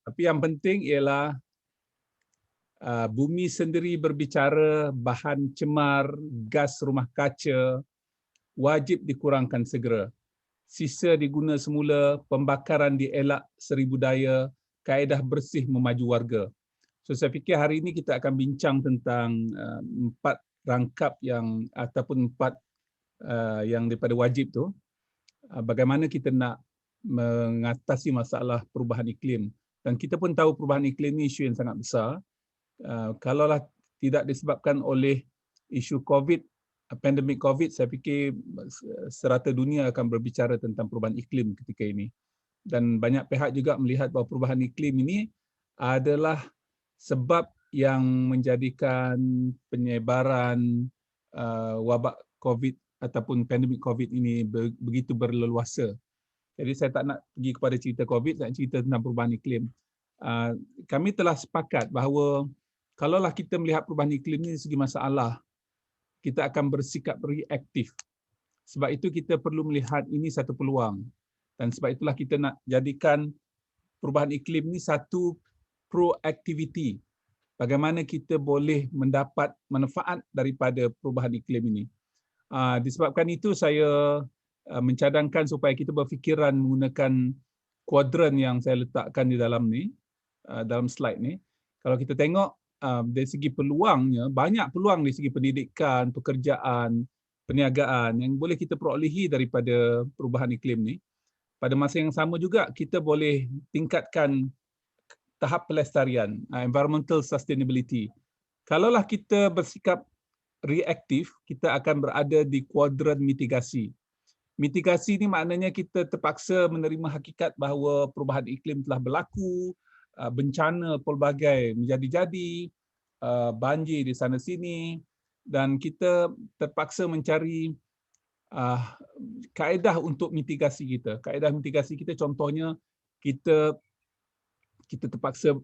Tapi yang penting ialah bumi sendiri berbicara bahan cemar, gas rumah kaca wajib dikurangkan segera. Sisa diguna semula, pembakaran dielak seribu daya, kaedah bersih memaju warga. So saya fikir hari ini kita akan bincang tentang 4 rangkap yang ataupun 4 yang daripada wajib tu. Bagaimana kita nak mengatasi masalah perubahan iklim. Dan kita pun tahu perubahan iklim ni isu yang sangat besar. Kalaulah tidak disebabkan oleh isu COVID, pandemik COVID, saya fikir serata dunia akan berbicara tentang perubahan iklim ketika ini. Dan banyak pihak juga melihat bahawa perubahan iklim ini adalah sebab yang menjadikan penyebaran wabak COVID ataupun pandemik COVID ini begitu berleluasa. Jadi saya tak nak pergi kepada cerita COVID, saya nak cerita tentang perubahan iklim. Kami telah sepakat bahawa kalaulah kita melihat perubahan iklim ini segi masalah, kita akan bersikap reaktif. Sebab itu kita perlu melihat ini satu peluang. Dan sebab itulah kita nak jadikan perubahan iklim ini satu proaktiviti. Bagaimana kita boleh mendapat manfaat daripada perubahan iklim ini. Disebabkan itu saya mencadangkan supaya kita berfikiran menggunakan kuadran yang saya letakkan di dalam ni, dalam slide ni. Kalau kita tengok dari segi peluangnya, banyak peluang dari segi pendidikan, pekerjaan, perniagaan yang boleh kita perolehi daripada perubahan iklim ni. Pada masa yang sama juga kita boleh tingkatkan tahap pelestarian, environmental sustainability. Kalaulah kita bersikap reaktif, kita akan berada di kuadran mitigasi. Mitigasi ni maknanya kita terpaksa menerima hakikat bahawa perubahan iklim telah berlaku, bencana pelbagai menjadi-jadi, banjir di sana sini, dan kita terpaksa mencari kaedah untuk mitigasi kita. Kaedah mitigasi kita contohnya kita terpaksa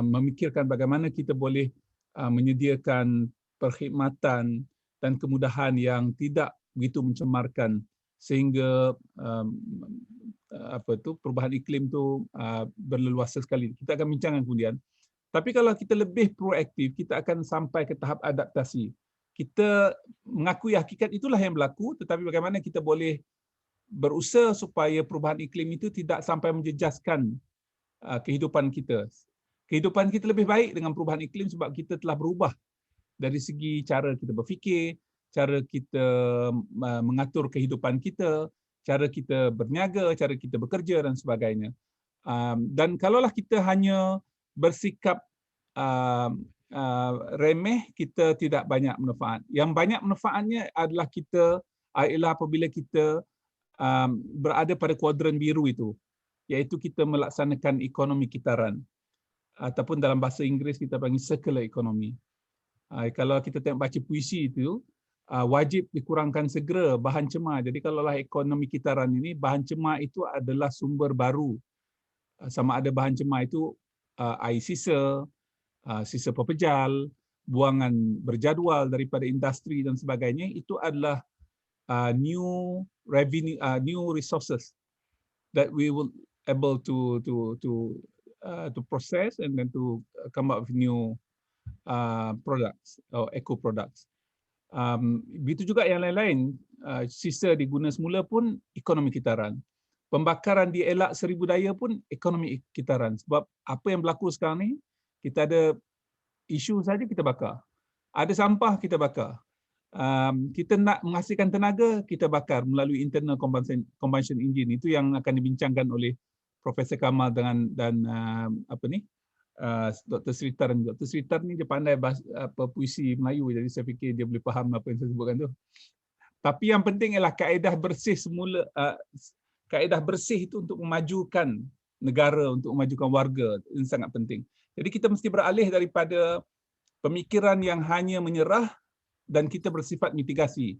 memikirkan bagaimana kita boleh menyediakan perkhidmatan dan kemudahan yang tidak begitu mencemarkan sehingga perubahan iklim tu berleluasa sekali. Kita akan bincangkan kemudian. Tapi kalau kita lebih proaktif, kita akan sampai ke tahap adaptasi. Kita mengakui hakikat itulah yang berlaku, tetapi bagaimana kita boleh berusaha supaya perubahan iklim itu tidak sampai menjejaskan kehidupan kita. Kehidupan kita lebih baik dengan perubahan iklim sebab kita telah berubah dari segi cara kita berfikir, cara kita mengatur kehidupan kita, cara kita berniaga, cara kita bekerja dan sebagainya. Dan kalaulah kita hanya bersikap remeh, kita tidak banyak manfaat. Yang banyak manfaatnya adalah ialah apabila kita berada pada kuadran biru itu, iaitu kita melaksanakan ekonomi kitaran. Ataupun dalam bahasa Inggeris kita panggil circular economy. Kalau kita tengok baca puisi itu, wajib dikurangkan segera bahan cemar. Jadi kalaulah ekonomi kitaran ini, bahan cemar itu adalah sumber baru. Sama ada bahan cemar itu air sisa, sisa pepejal, buangan berjadual daripada industri dan sebagainya, itu adalah new revenue, new resources that we will able to process and then to come up with new products or eco products. Begitu juga yang lain-lain, sisa diguna semula pun ekonomi kitaran. Pembakaran dielak seribu daya pun ekonomi kitaran. Sebab apa yang berlaku sekarang ni, kita ada isu saja kita bakar. Ada sampah kita bakar. Kita nak menghasilkan tenaga, kita bakar melalui internal combustion engine. Itu yang akan dibincangkan oleh Profesor Kamal dan Dr. Sritar. Dr. Sritar ni dia pandai puisi Melayu, jadi saya fikir dia boleh faham apa yang saya sebutkan tu. Tapi yang penting ialah kaedah bersih semula, kaedah bersih itu untuk memajukan negara, untuk memajukan warga, ini sangat penting. Jadi kita mesti beralih daripada pemikiran yang hanya menyerah dan kita bersifat mitigasi.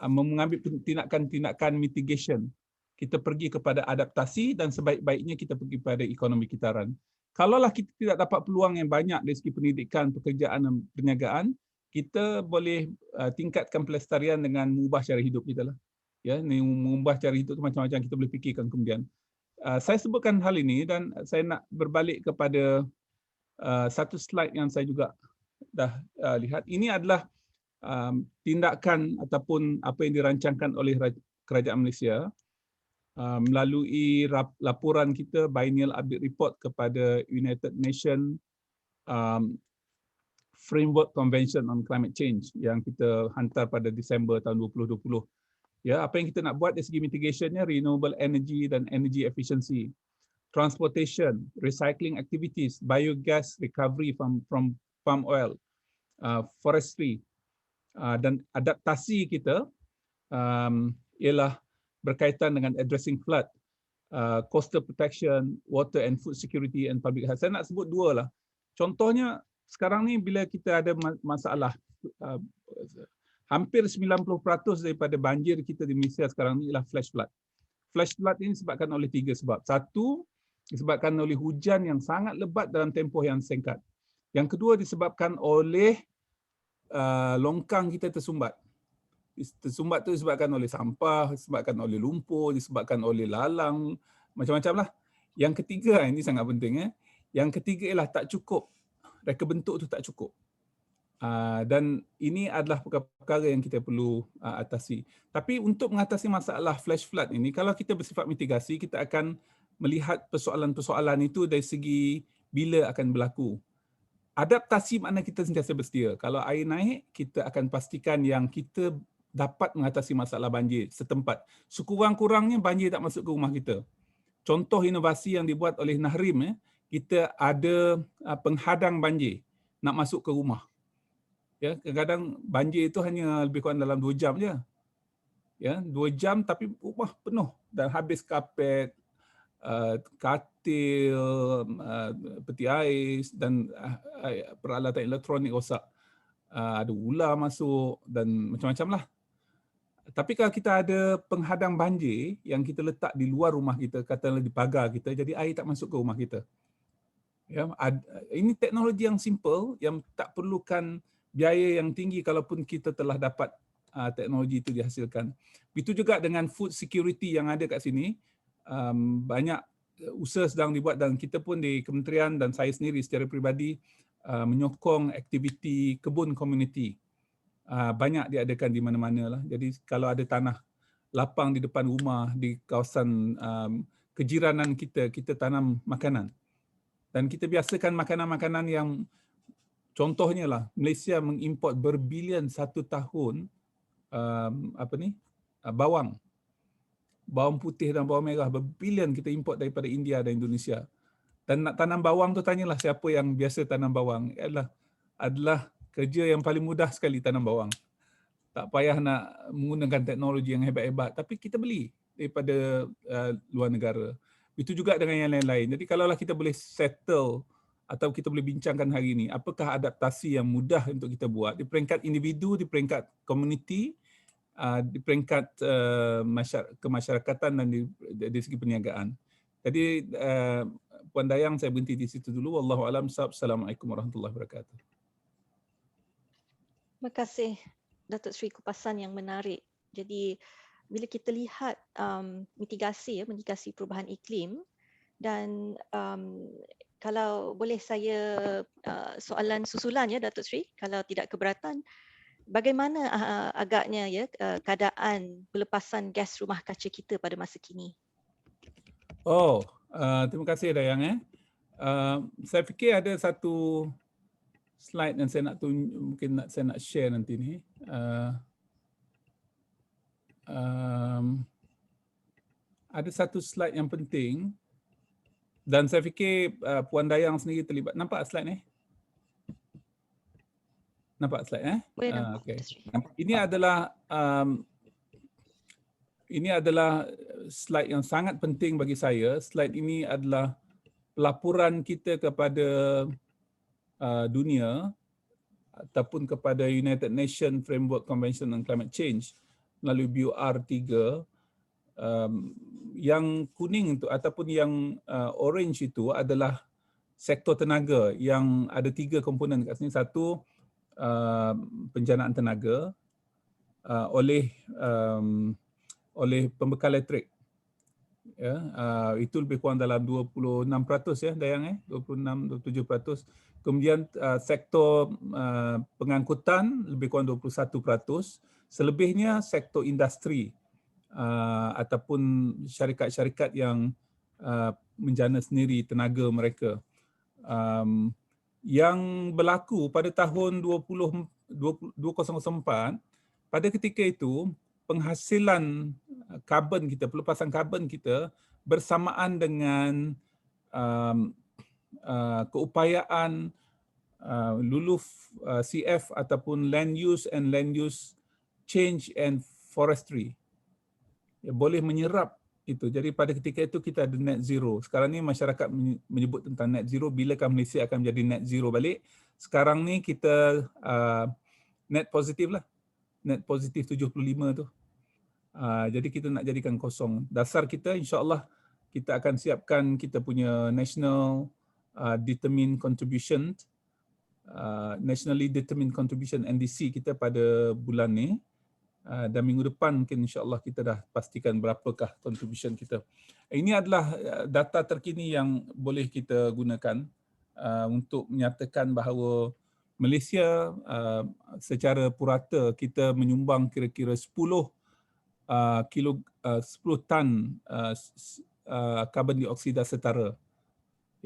Mengambil tindakan mitigation. Kita pergi kepada adaptasi dan sebaik-baiknya kita pergi pada ekonomi kitaran. Kalaulah kita tidak dapat peluang yang banyak dari segi pendidikan, pekerjaan dan perniagaan, kita boleh tingkatkan pelestarian dengan mengubah cara hidup kita lah. Ya, mengubah cara hidup itu macam-macam kita boleh fikirkan kemudian. Saya sebutkan hal ini dan saya nak berbalik kepada satu slide yang saya juga dah lihat. Ini adalah tindakan ataupun apa yang dirancangkan oleh Kerajaan Malaysia melalui laporan kita Biennial Update Report kepada United Nations Framework Convention on Climate Change yang kita hantar pada Disember tahun 2020. Ya, apa yang kita nak buat dari segi mitigationnya, renewable energy dan energy efficiency, transportation, recycling activities, biogas recovery from palm oil, forestry, dan adaptasi kita ialah berkaitan dengan addressing flood, coastal protection, water and food security and public health. Saya nak sebut dua lah. Contohnya sekarang ni bila kita ada masalah, hampir 90% daripada banjir kita di Malaysia sekarang ni ialah flash flood. Flash flood ini disebabkan oleh 3 sebab. Satu, disebabkan oleh hujan yang sangat lebat dalam tempoh yang singkat. Yang kedua, disebabkan oleh longkang kita tersumbat. Tersumbat tu disebabkan oleh sampah, disebabkan oleh lumpur, disebabkan oleh lalang, macam-macam lah. Yang ketiga, ini sangat penting. Yang ketiga ialah tak cukup. Reka bentuk tu tak cukup. Dan ini adalah perkara yang kita perlu atasi. Tapi untuk mengatasi masalah flash flood ini, kalau kita bersifat mitigasi, kita akan melihat persoalan-persoalan itu dari segi bila akan berlaku. Adaptasi makna kita sentiasa bersedia. Kalau air naik, kita akan pastikan yang kita dapat mengatasi masalah banjir setempat. Sekurang-kurangnya banjir tak masuk ke rumah kita. Contoh inovasi yang dibuat oleh Nahrim, kita ada penghadang banjir nak masuk ke rumah. Ya, kadang-kadang banjir itu hanya lebih kurang dalam 2 jam je. Ya, 2 jam tapi rumah penuh dan habis kapet, katil, peti ais dan peralatan elektronik rosak. Ada ular masuk dan macam-macam lah. Tapi kalau kita ada penghadang banjir yang kita letak di luar rumah kita, katakanlah di pagar kita, jadi air tak masuk ke rumah kita. Ya, ini teknologi yang simple yang tak perlukan biaya yang tinggi kalaupun kita telah dapat teknologi itu dihasilkan. Begitu juga dengan food security yang ada kat sini, banyak usaha sedang dibuat dan kita pun di kementerian dan saya sendiri secara peribadi menyokong aktiviti kebun komuniti. Banyak diadakan di mana-mana lah. Jadi kalau ada tanah lapang di depan rumah, di kawasan kejiranan kita, kita tanam makanan. Dan kita biasakan makanan-makanan yang contohnya lah, Malaysia mengimport berbilion satu tahun bawang. Bawang putih dan bawang merah berbilion kita import daripada India dan Indonesia. Dan nak tanam bawang tu tanyalah siapa yang biasa tanam bawang. Adalah kerja yang paling mudah sekali tanam bawang. Tak payah nak menggunakan teknologi yang hebat-hebat, tapi kita beli daripada luar negara. Itu juga dengan yang lain-lain. Jadi kalaulah kita boleh settle atau kita boleh bincangkan hari ini, apakah adaptasi yang mudah untuk kita buat di peringkat individu, di peringkat komuniti, di peringkat kemasyarakatan dan di segi perniagaan. Jadi Puan Dayang, saya berhenti di situ dulu. Wallahu a'lam. Assalamualaikum warahmatullahi wabarakatuh. Terima kasih Datuk Seri, kupasan yang menarik. Jadi bila kita lihat mitigasi perubahan iklim dan kalau boleh saya soalan susulan ya Datuk Seri, kalau tidak keberatan, bagaimana agaknya ya keadaan pelepasan gas rumah kaca kita pada masa kini? Terima kasih Dayang. Saya fikir ada satu slide yang saya nak mungkin saya nak share nanti ni. Ada satu slide yang penting dan saya fikir Puan Dayang sendiri terlibat. Nampak slide ni? Nampak slide Boleh nampak. Okay. Ini adalah slide yang sangat penting bagi saya. Slide ini adalah pelaporan kita kepada dunia ataupun kepada United Nations Framework Convention on Climate Change melalui BUR 3. Yang kuning itu ataupun yang orange itu adalah sektor tenaga yang ada 3 komponen kat sini. Satu, penjanaan tenaga oleh pembekal elektrik. ya, itu lebih kurang dalam 26% ya Dayang, 26-27%. Kemudian sektor pengangkutan lebih kurang 21%. Selebihnya sektor industri ataupun syarikat-syarikat yang menjana sendiri tenaga mereka. Yang berlaku pada tahun 2004, pada ketika itu penghasilan karbon kita, pelepasan karbon kita bersamaan dengan keupayaan luluh CF ataupun Land Use and Land Use Change and Forestry. Boleh menyerap itu. Jadi pada ketika itu kita ada net zero. Sekarang ni masyarakat menyebut tentang net zero, bilakah Malaysia akan menjadi net zero balik? Sekarang ni kita net positif lah. Net positif 75 tu. Jadi kita nak jadikan kosong. Dasar kita insya-Allah kita akan siapkan kita punya national determined contribution, nationally determined contribution NDC kita pada bulan ni. Dan minggu depan mungkin insya-Allah kita dah pastikan berapakah contribution kita. Ini adalah data terkini yang boleh kita gunakan untuk menyatakan bahawa Malaysia secara purata kita menyumbang kira-kira 10 tan karbon dioksida setara,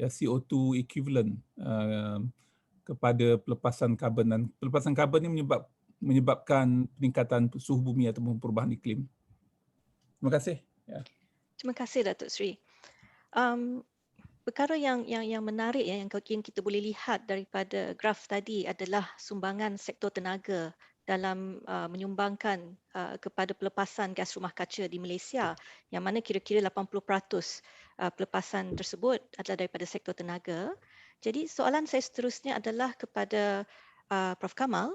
ya, CO2 equivalent kepada pelepasan karbon, dan pelepasan karbon ini menyebabkan peningkatan suhu bumi ataupun perubahan iklim. Terima kasih. Ya. Terima kasih Datuk Seri. Perkara yang menarik yang kita boleh lihat daripada graf tadi adalah sumbangan sektor tenaga dalam menyumbangkan kepada pelepasan gas rumah kaca di Malaysia, yang mana kira-kira 80% pelepasan tersebut adalah daripada sektor tenaga. Jadi soalan saya seterusnya adalah kepada Prof Kamal.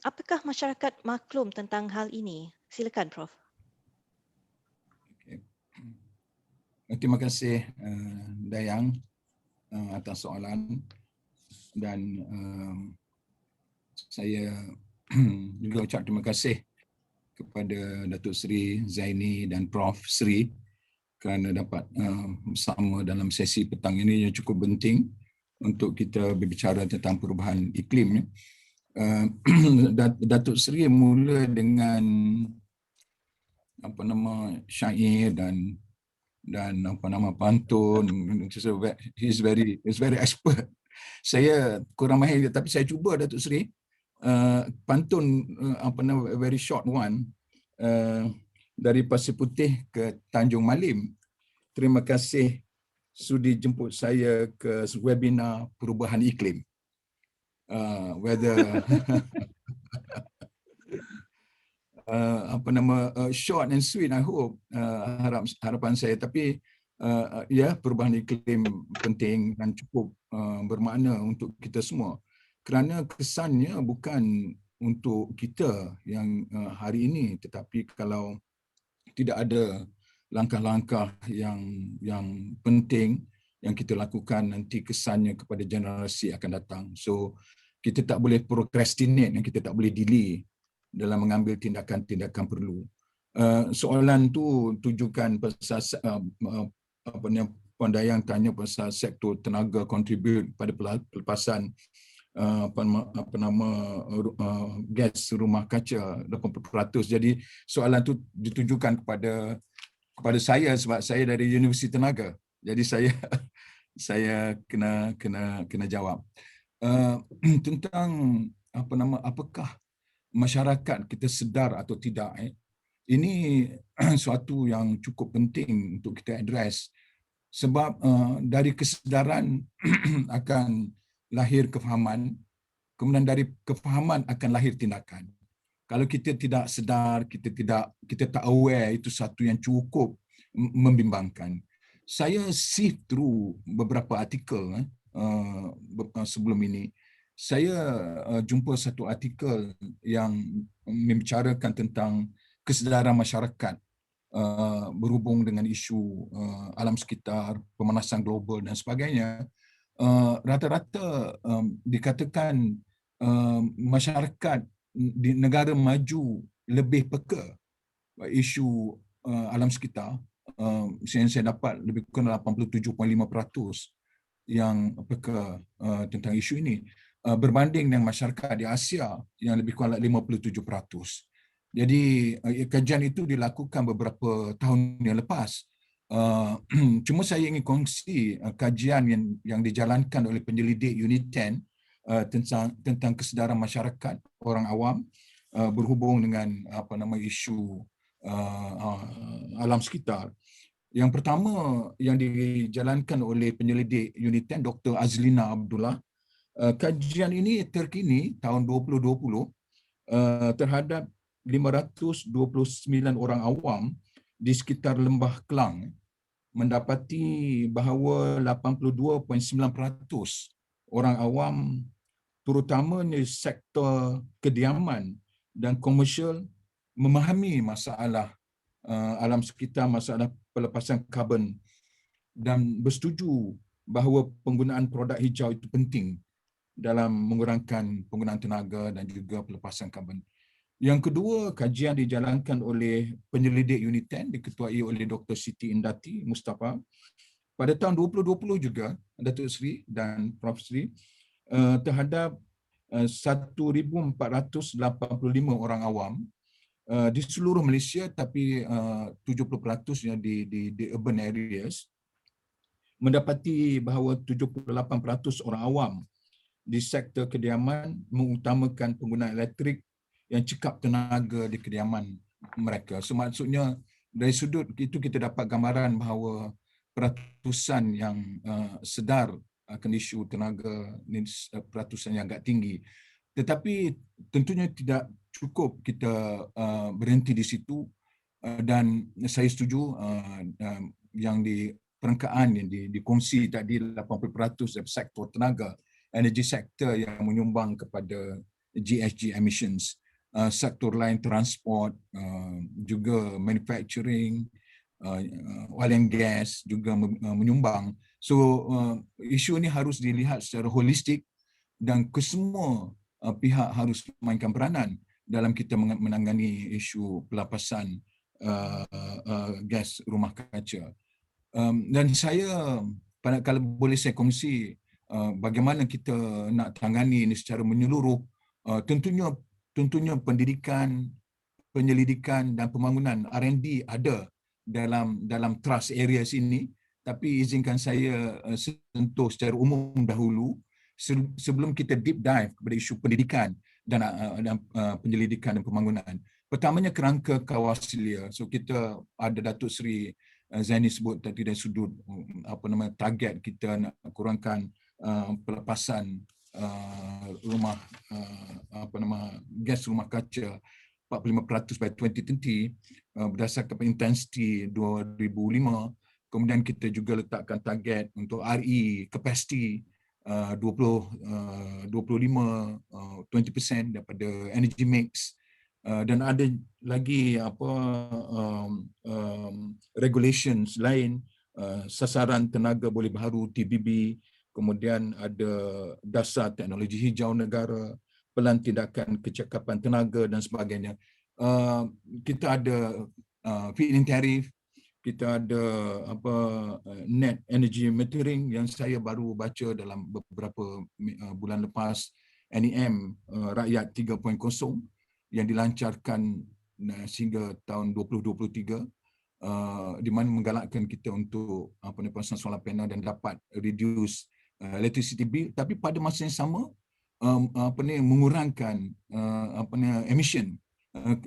Apakah masyarakat maklum tentang hal ini? Silakan Prof. Okay. Terima kasih Dayang atas soalan, dan saya juga ucap terima kasih kepada Datuk Seri Zaini dan Prof Seri kerana dapat bersama dalam sesi petang ini yang cukup penting untuk kita berbicara tentang perubahan iklim. Datuk Seri mula dengan syair dan pantun. He's very expert. Saya kurang mahir, tapi saya cuba Datuk Seri pantun very short one dari Pasir Putih ke Tanjung Malim. Terima kasih sudi jemput saya ke webinar perubahan iklim. Short and sweet, I hope, harapan saya. Tapi perubahan iklim penting dan cukup bermakna untuk kita semua, kerana kesannya bukan untuk kita yang hari ini, tetapi kalau tidak ada langkah-langkah yang penting yang kita lakukan, nanti kesannya kepada generasi akan datang. So kita tak boleh procrastinate, kita tak boleh delay dalam mengambil tindakan-tindakan perlu. Soalan tu tujukan pasal Puan Dayang tanya pasal sektor tenaga kontribut pada pelepasan gas rumah kaca 80%. Jadi soalan tu ditujukan kepada saya sebab saya dari Universiti Tenaga. Jadi saya kena jawab tentang apakah masyarakat kita sedar atau tidak. Ini suatu yang cukup penting untuk kita address, sebab dari kesedaran akan lahir kefahaman, kemudian dari kefahaman akan lahir tindakan. Kalau kita tidak sedar, kita tak aware, itu satu yang cukup membimbangkan. Saya sift through beberapa artikel sebelum ini. Saya jumpa satu artikel yang membicarakan tentang kesedaran masyarakat berhubung dengan isu alam sekitar, pemanasan global dan sebagainya. Rata-rata dikatakan masyarakat di negara maju lebih peka isu alam sekitar saya dapat lebih kurang 87.5% yang peka tentang isu ini, berbanding dengan masyarakat di Asia yang lebih kurang 57%. Jadi kajian itu dilakukan beberapa tahun yang lepas. Cuma saya ingin kongsi kajian yang dijalankan oleh penyelidik Unit 10 tentang kesedaran masyarakat orang awam berhubung dengan isu alam sekitar. Yang pertama yang dijalankan oleh penyelidik Unit 10 Dr. Azlina Abdullah, kajian ini terkini tahun 2020 terhadap 529 orang awam di sekitar Lembah Kelang mendapati bahawa 82.9% orang awam terutamanya sektor kediaman dan komersial memahami masalah alam sekitar, masalah pelepasan karbon dan bersetuju bahawa penggunaan produk hijau itu penting dalam mengurangkan penggunaan tenaga dan juga pelepasan karbon. Yang kedua, kajian dijalankan oleh penyelidik Unit 10 diketuai oleh Dr. Siti Indati Mustafa. Pada tahun 2020 juga, Datuk Seri dan Prof. Seri, terhadap 1,485 orang awam di seluruh Malaysia, tapi 70% yang di urban areas, mendapati bahawa 78% orang awam di sektor kediaman mengutamakan penggunaan elektrik yang cekap tenaga di kediaman mereka. So maksudnya dari sudut itu kita dapat gambaran bahawa peratusan yang sedar akan isu tenaga ini peratusan yang agak tinggi. Tetapi tentunya tidak cukup kita berhenti di situ, dan saya setuju yang di perangkaan yang dikongsi tadi 80% dari sektor tenaga, energy sector yang menyumbang kepada GHG emissions. Sektor lain transport, juga manufacturing, oil and gas juga menyumbang. So isu ini harus dilihat secara holistik dan kesemua pihak harus mainkan peranan dalam kita menangani isu pelapasan gas rumah kaca. Dan saya, kalau boleh saya kongsi bagaimana kita nak tangani ini secara menyeluruh, tentunya pendidikan, penyelidikan dan pembangunan R&D ada dalam trust areas ini, tapi izinkan saya sentuh secara umum dahulu sebelum kita deep dive kepada isu pendidikan dan penyelidikan dan pembangunan. Pertamanya kerangka kawaselia. So kita ada Datuk Seri Zaini sebut tadi dari sudut target kita nak kurangkan pelepasan gas rumah kaca 45% by 2020 berdasarkan intensity 2005. Kemudian kita juga letakkan target untuk RE capacity 20% daripada energy mix, dan ada lagi regulations lain, sasaran tenaga boleh baharu TBB. Kemudian ada dasar teknologi hijau negara, pelan tindakan kecekapan tenaga dan sebagainya. Kita ada feed-in tariff, kita ada net energy metering yang saya baru baca dalam beberapa bulan lepas, NEM Rakyat 3.0 yang dilancarkan sehingga tahun 2023, di mana menggalakkan kita untuk pasang solar panel dan dapat reduce electricity bill, tapi pada masa yang sama mengurangkan emission,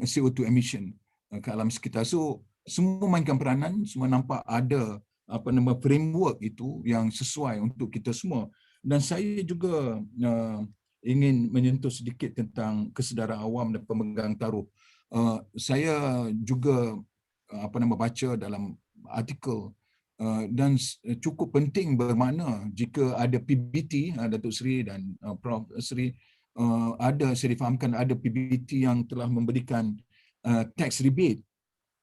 CO2 emission ke alam sekitar. So semua mainkan peranan, semua nampak ada framework itu yang sesuai untuk kita semua. Dan saya juga ingin menyentuh sedikit tentang kesedaran awam dan pemegang taruh. Saya juga baca dalam artikel, dan cukup penting bermakna jika ada PBT, Datuk Seri dan Prof. Seri, saya difahamkan ada PBT yang telah memberikan tax rebate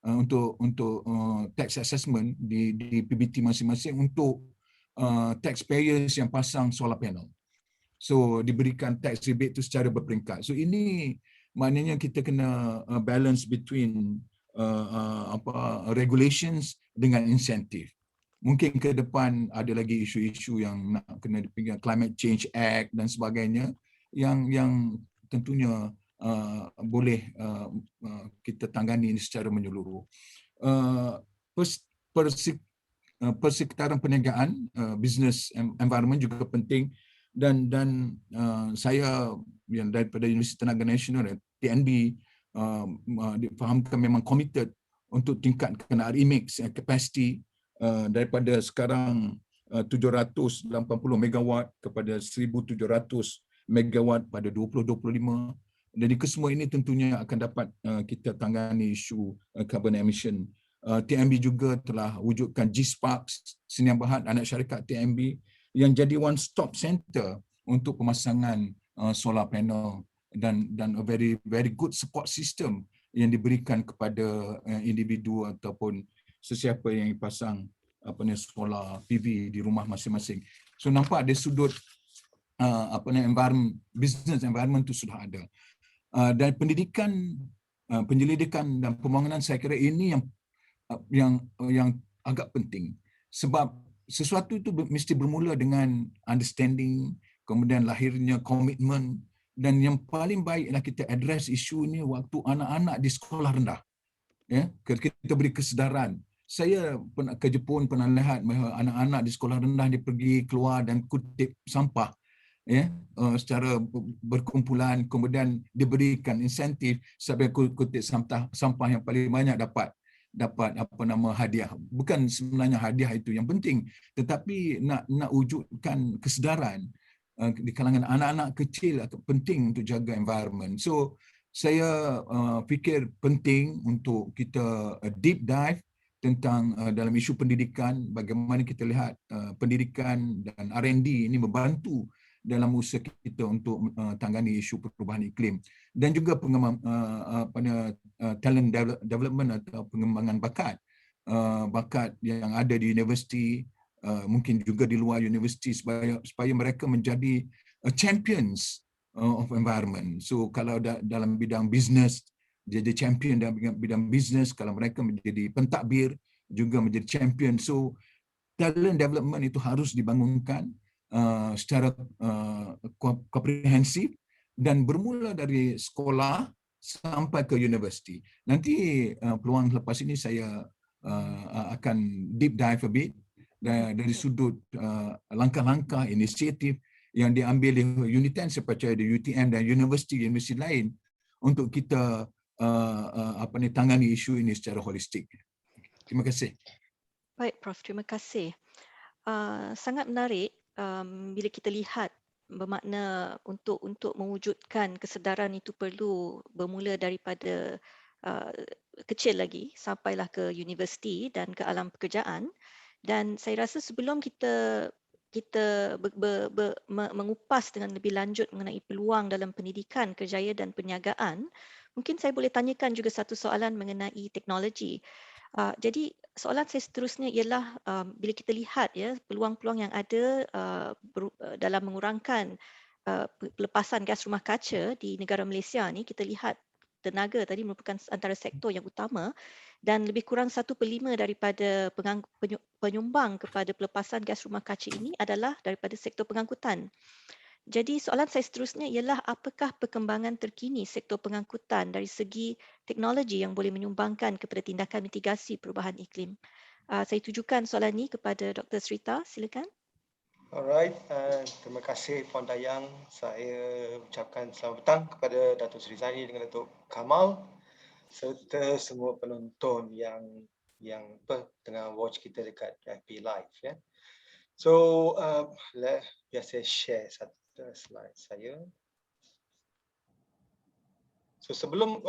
untuk tax assessment di PBT masing-masing untuk taxpayers yang pasang solar panel. So diberikan tax rebate itu secara berperingkat. So ini maknanya kita kena balance between regulations dengan insentif. Mungkin ke depan ada lagi isu-isu yang nak kena dipikirkan, Climate Change Act dan sebagainya, yang tentunya boleh kita tangani secara menyeluruh. Persekitaran perniagaan, business environment juga penting, dan saya yang daripada Universiti Tenaga Nasional, TNB, difahamkan memang committed untuk tingkatkan RE-mix capacity daripada sekarang 780 megawatt kepada 1,700 megawatt pada 2025. Jadi kesemua ini tentunya akan dapat kita tangani isu carbon emission. TNB juga telah wujudkan G-Spark, Sdn Bhd anak syarikat TNB, yang jadi one-stop center untuk pemasangan solar panel dan a very good support system yang diberikan kepada individu ataupun sesiapa yang pasang solar PV di rumah masing-masing. So nampak ada sudut business environment tu sudah ada. Dan pendidikan, penyelidikan dan pembangunan, saya kira ini yang agak penting, sebab sesuatu itu mesti bermula dengan understanding, kemudian lahirnya komitmen, dan yang paling baik adalah kita address isu ini waktu anak-anak di sekolah rendah. Ya, kita beri kesedaran. Saya pernah ke Jepun, pernah lihat bahawa anak-anak di sekolah rendah dia pergi keluar dan kutip sampah, ya, secara berkumpulan, kemudian diberikan insentif sampai kutip sampah yang paling banyak dapat hadiah. Bukan sebenarnya hadiah itu yang penting, tetapi nak wujudkan kesedaran di kalangan anak-anak kecil penting untuk jaga environment. So saya fikir penting untuk kita deep dive tentang dalam isu pendidikan, bagaimana kita lihat pendidikan dan R&D ini membantu dalam usaha kita untuk tangani isu perubahan iklim, dan juga talent development atau pengembangan bakat yang ada di universiti, mungkin juga di luar universiti, supaya mereka menjadi champions of environment. So kalau dalam bidang bisnes, jadi champion dalam bidang bisnes, kalau mereka menjadi pentadbir juga menjadi champion. So talent development itu harus dibangunkan secara komprehensif dan bermula dari sekolah sampai ke universiti. Nanti peluang lepas ini saya akan deep dive a bit dari sudut langkah-langkah inisiatif yang diambil di Uniten, saya percaya di UTM dan universiti lain untuk kita tangani isu ini secara holistik. Terima kasih. Baik, Prof. Terima kasih. Sangat menarik bila kita lihat bermakna untuk mewujudkan kesedaran itu perlu bermula daripada kecil lagi sampailah ke universiti dan ke alam pekerjaan. Dan saya rasa sebelum kita mengupas dengan lebih lanjut mengenai peluang dalam pendidikan, kerjaya dan perniagaan, mungkin saya boleh tanyakan juga satu soalan mengenai teknologi. Jadi soalan saya seterusnya ialah bila kita lihat ya peluang-peluang yang ada dalam mengurangkan pelepasan gas rumah kaca di negara Malaysia ni, kita lihat tenaga tadi merupakan antara sektor yang utama dan lebih kurang 1/5 daripada penyumbang kepada pelepasan gas rumah kaca ini adalah daripada sektor pengangkutan. Jadi soalan saya seterusnya ialah apakah perkembangan terkini sektor pengangkutan dari segi teknologi yang boleh menyumbangkan kepada tindakan mitigasi perubahan iklim? Saya tujukan soalan ini kepada Dr. Srita, silakan. Alright, terima kasih Puan Dayang. Saya ucapkan selamat petang kepada Datuk Seri Zani dengan Datuk Kamal serta semua penonton yang tengah watch kita dekat FB Live ya. So, biar saya share satu slide saya. So sebelum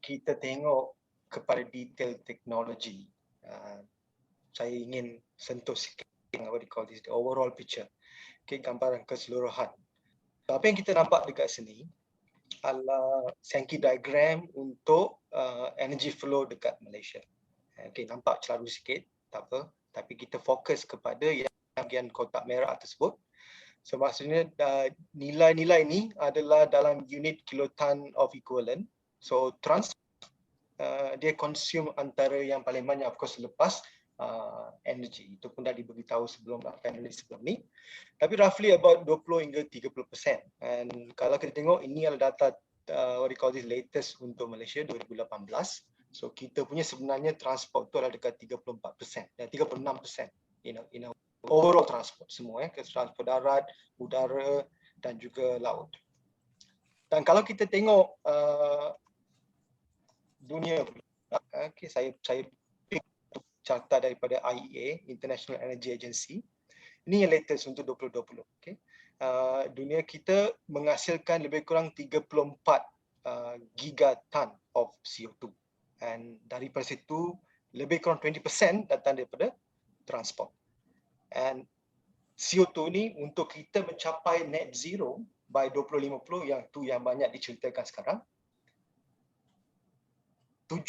kita tengok kepada detail teknologi, saya ingin sentuh sikit what we call this, the overall picture, gambaran keseluruhan. Apa yang kita nampak dekat sini adalah Sankey diagram untuk energy flow dekat Malaysia. Nampak celaru sikit, tak apa, tapi kita fokus kepada yang bahagian kotak merah tersebut. So maksudnya nilai-nilai ini adalah dalam unit kiloton of equivalent. So dia consume antara yang paling banyak of course selepas energy. Itu pun dah diberitahu sebelum panel sebelum ni. Tapi roughly about 20 hingga 30%. And kalau kita tengok ini adalah data what we call this latest untuk Malaysia 2018. So kita punya sebenarnya transport tu adalah dekat 34% dan 36% in overall transport semua transport darat, udara dan juga laut. Dan kalau kita tengok dunia, okay, saya carta daripada IEA, International Energy Agency. Ini yang latest untuk 2020. Okay. Dunia kita menghasilkan lebih kurang 34 gigaton of CO2. Dan daripada situ lebih kurang 20% datang daripada transport. And CO2 ni untuk kita mencapai net zero by 2050 yang banyak diceritakan sekarang. 7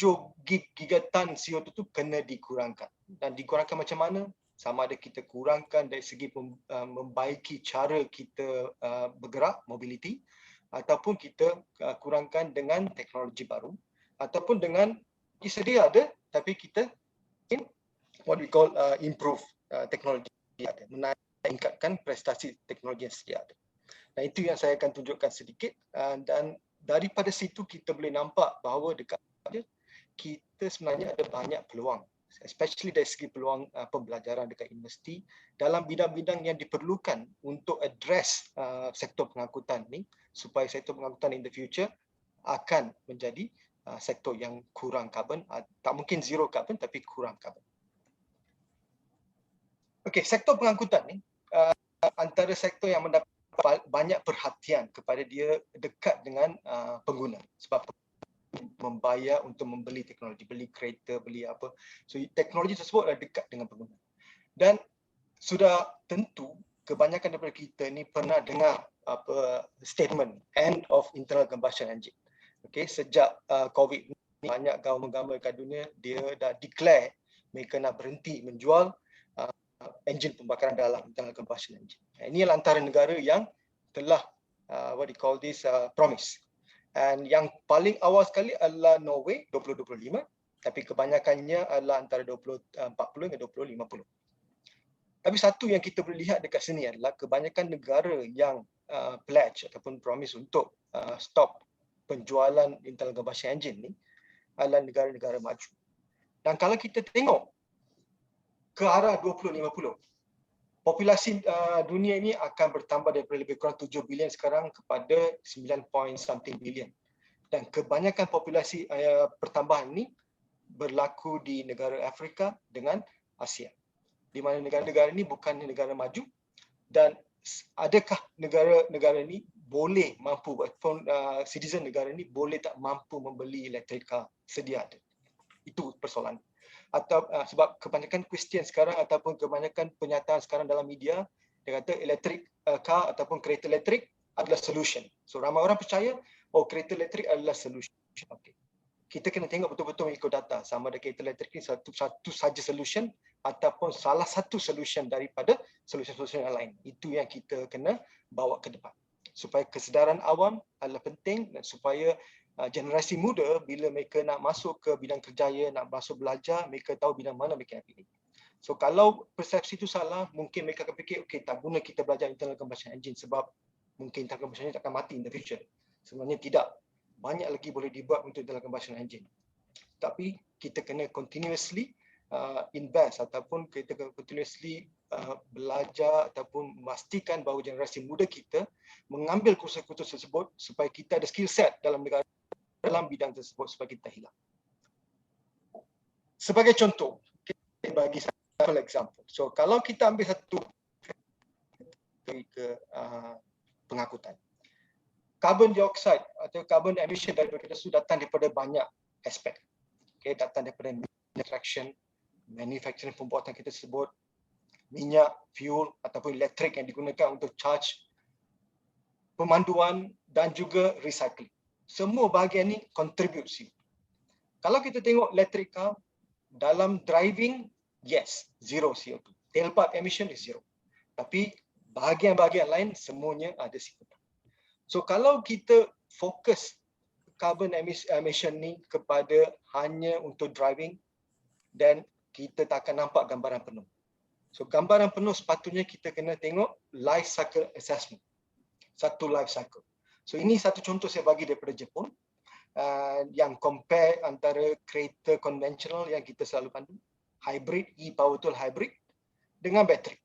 gigaton CO2 tu kena dikurangkan. Dan dikurangkan macam mana? Sama ada kita kurangkan dari segi membaiki cara kita bergerak, mobility, ataupun kita kurangkan dengan teknologi baru, ataupun dengan sedia ada tapi kita what we call improve teknologi ada, meningkatkan prestasi teknologi yang sedia ada. Dan itu yang saya akan tunjukkan sedikit, dan daripada situ kita boleh nampak bahawa dekat kita sebenarnya ada banyak peluang, especially dari segi peluang pembelajaran dekat universiti dalam bidang-bidang yang diperlukan untuk address sektor pengangkutan ni, supaya sektor pengangkutan in the future akan menjadi sektor yang kurang karbon, tak mungkin zero karbon tapi kurang karbon. Okey, sektor pengangkutan ni antara sektor yang mendapat banyak perhatian kepada dia dekat dengan pengguna, sebab membayar untuk membeli teknologi, beli kereta, beli apa. So teknologi tersebut adalah dekat dengan pengguna. Dan sudah tentu kebanyakan daripada kita ni pernah dengar statement end of internal combustion engine. Okay, sejak COVID ni banyak government kat dunia dia dah declare mereka nak berhenti menjual enjin pembakaran dalam internal combustion engine. Ini adalah antara negara yang telah what we call this promise. And yang paling awal sekali adalah Norway 2025, tapi kebanyakannya adalah antara 2040 hingga 2050. Tapi satu yang kita boleh lihat dekat sini adalah kebanyakan negara yang pledge ataupun promise untuk stop penjualan internal combustion engine ni adalah negara-negara maju. Dan kalau kita tengok ke arah 2050, populasi dunia ini akan bertambah daripada lebih kurang 7 bilion sekarang kepada 9.something bilion. Dan kebanyakan populasi pertambahan ini berlaku di negara Afrika dengan Asia. Di mana negara-negara ini bukan negara maju, dan adakah negara-negara ini boleh mampu, citizen negara ini boleh tak mampu membeli electric car sedia ada. Itu persoalan. Atau sebab kebanyakan question sekarang ataupun kebanyakan pernyataan sekarang dalam media, dia kata electric car ataupun kereta elektrik adalah solution. So ramai orang percaya kereta elektrik adalah solution. Okay. Kita kena tengok betul-betul mengikut data sama ada kereta elektrik ini satu saja solution ataupun salah satu solution daripada solution-solution yang lain. Itu yang kita kena bawa ke depan. Supaya kesedaran awam adalah penting, dan supaya generasi muda bila mereka nak masuk ke bidang kerjaya, nak masuk belajar, mereka tahu bidang mana mereka nak pilih. So kalau persepsi itu salah, mungkin mereka akan fikir, okey, tak guna kita belajar internal combustion engine sebab mungkin internal combustion engine akan mati in the future. Sebenarnya tidak. Banyak lagi boleh dibuat untuk internal combustion engine. Tapi kita kena continuously invest ataupun kita kena continuously belajar ataupun memastikan bahawa generasi muda kita mengambil kursus-kursus tersebut supaya kita ada skill set dalam bidang tersebut supaya kita hilang. Sebagai contoh, kita bagi satu example. So kalau kita ambil satu ke pengangkutan, carbon dioxide atau carbon emission daripada kita sudah datang daripada banyak aspek. Okay, datang daripada extraction, manufacturing pembuatan kita sebut, minyak, fuel ataupun elektrik yang digunakan untuk charge, pemanduan dan juga recycling. Semua bahagian ni kontribusi. Kalau kita tengok electric car, dalam driving, yes, zero CO2. Tailpipe emission is zero. Tapi bahagian-bahagian lain semuanya ada CO2. So kalau kita fokus carbon emission ni kepada hanya untuk driving, dan kita tak akan nampak gambaran penuh. So gambaran penuh sepatutnya kita kena tengok life cycle assessment. Satu life cycle. So ini satu contoh saya bagi daripada Jepun, yang compare antara kereta konvensional yang kita selalu pandu, hybrid, e-power tool hybrid, dengan bateri.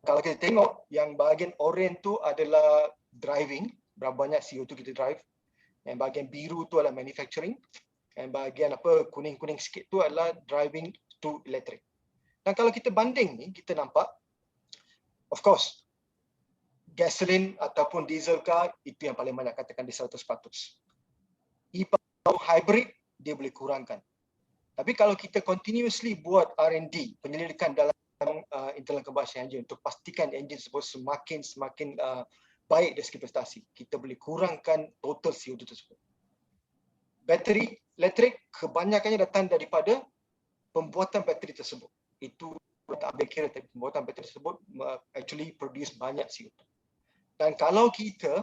Kalau kita tengok yang bahagian orange tu adalah driving, berapa banyak CO2 kita drive. Yang bahagian biru tu adalah manufacturing. Yang bahagian kuning-kuning sikit tu adalah driving to electric. Dan kalau kita banding ni, kita nampak, of course, gasoline ataupun diesel car itu yang paling banyak, katakan di 100%. E-power hybrid dia boleh kurangkan. Tapi kalau kita continuously buat R&D, penyelidikan dalam internal combustion engine untuk pastikan enjin tersebut semakin baik dari segi prestasi, kita boleh kurangkan total CO2 tersebut. Bateri elektrik kebanyakannya datang daripada pembuatan bateri tersebut. Itu tak ambil kira, tapi pembuatan bateri tersebut actually produce banyak CO2. Dan kalau kita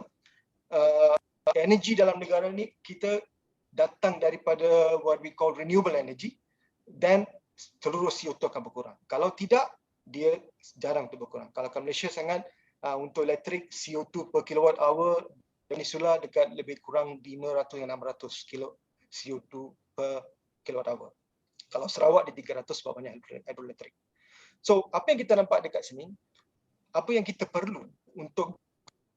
energi dalam negara ni kita datang daripada what we call renewable energy, dan seluruh CO2 akan berkurang. Kalau tidak, dia jarang untuk berkurang. Kalau kat Malaysia sangat, untuk elektrik CO2 per kilowatt hour, Peninsula dekat lebih kurang 500 hingga 600 kilo CO2 per kilowatt hour. Kalau Sarawak di 300 sebab banyak hidroelektrik. So, apa yang kita nampak dekat sini, apa yang kita perlu untuk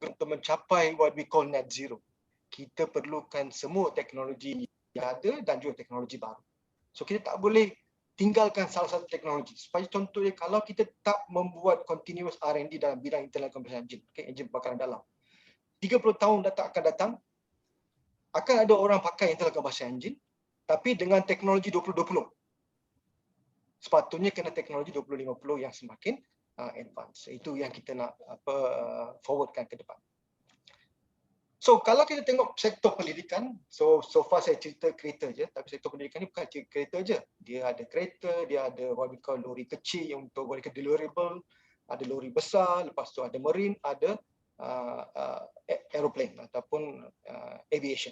mencapai what we call net zero, kita perlukan semua teknologi yang ada dan juga teknologi baru. So, kita tak boleh tinggalkan salah satu teknologi. Supaya contohnya, kalau kita tak membuat continuous R&D dalam bidang internal combustion engine, enjin pembakaran dalam, 30 tahun akan datang, akan ada orang pakai internal combustion engine, tapi dengan teknologi 2020. Sepatutnya kena teknologi 2050 yang semakin advance. Itu yang kita nak forwardkan ke depan. So, kalau kita tengok sektor pendidikan, so far saya cerita kereta je, tapi sektor pendidikan ni bukan kereta je. Dia ada kereta, dia ada what we call lori kecil yang untuk what we call deliverable, ada lori besar, lepas tu ada marine, ada aeroplane ataupun aviation.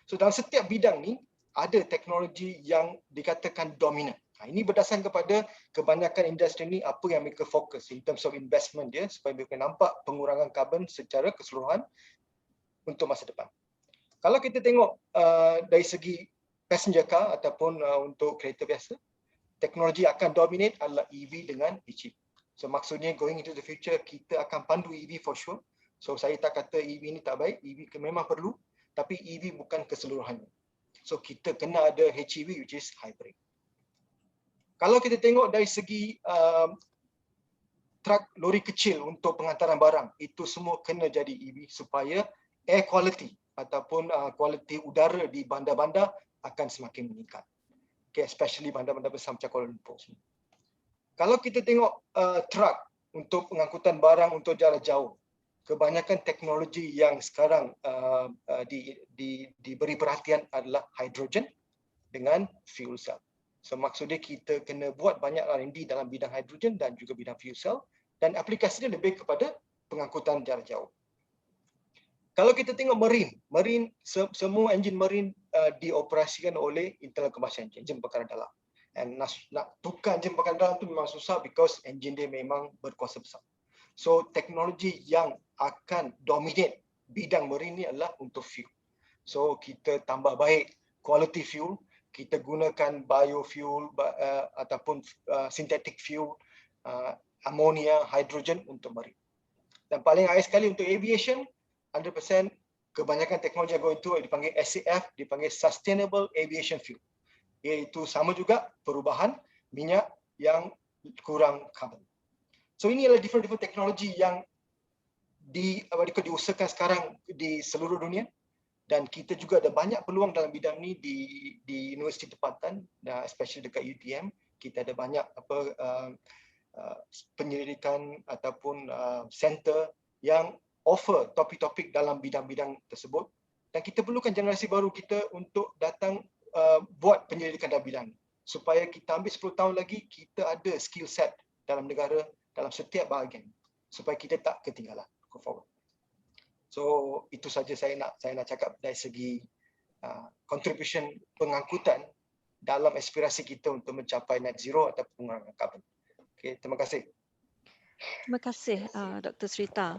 So, dalam setiap bidang ni, ada teknologi yang dikatakan dominan. Ini berdasarkan kepada kebanyakan industri ni apa yang mereka fokus in terms of investment dia, supaya mereka nampak pengurangan karbon secara keseluruhan untuk masa depan. Kalau kita tengok dari segi passenger car ataupun untuk kereta biasa, teknologi akan dominate adalah EV dengan HEV. So maksudnya going into the future, kita akan pandu EV for sure. So saya tak kata EV ni tak baik, EV memang perlu, tapi EV bukan keseluruhannya. So kita kena ada HEV which is hybrid. Kalau kita tengok dari segi truk lori kecil untuk penghantaran barang, itu semua kena jadi EV supaya air quality ataupun kualiti udara di bandar-bandar akan semakin meningkat. Okay, especially bandar-bandar besar macam Kuala Lumpur. Kalau kita tengok truk untuk pengangkutan barang untuk jarak jauh, kebanyakan teknologi yang sekarang diberi perhatian adalah hydrogen dengan fuel cell. So maksudnya kita kena buat banyak R&D dalam bidang hydrogen dan juga bidang fuel cell, dan aplikasinya lebih kepada pengangkutan jarak jauh. Kalau kita tengok marine, semua enjin marine dioperasikan oleh internal combustion engine, enjin pembakaran dalam. And nak tukar enjin pembakaran dalam tu memang susah because enjin dia memang berkuasa besar. So teknologi yang akan dominate bidang marine ni adalah untuk fuel. So kita tambah baik quality fuel, kita gunakan biofuel ataupun synthetic fuel, ammonia, hydrogen untuk marine. Dan paling akhir sekali untuk aviation, 100% kebanyakan teknologi yang go into dipanggil SAF, dipanggil Sustainable Aviation Fuel. Iaitu sama juga perubahan minyak yang kurang karbon. So ini adalah different teknologi yang diusahakan sekarang di seluruh dunia, dan kita juga ada banyak peluang dalam bidang ni di Universiti Tempatan, especially dekat UTM. Kita ada banyak penyelidikan ataupun center yang offer topik-topik dalam bidang-bidang tersebut, dan kita perlukan generasi baru kita untuk datang buat penyelidikan dalam bidang ini, supaya kita ambil 10 tahun lagi kita ada skill set dalam negara dalam setiap bahagian, supaya kita tak ketinggalan. Go forward. So itu saja saya nak cakap dari segi contribution pengangkutan dalam aspirasi kita untuk mencapai net zero atau pengurangan karbon. Okay, terima kasih. Terima kasih Dr. Srita.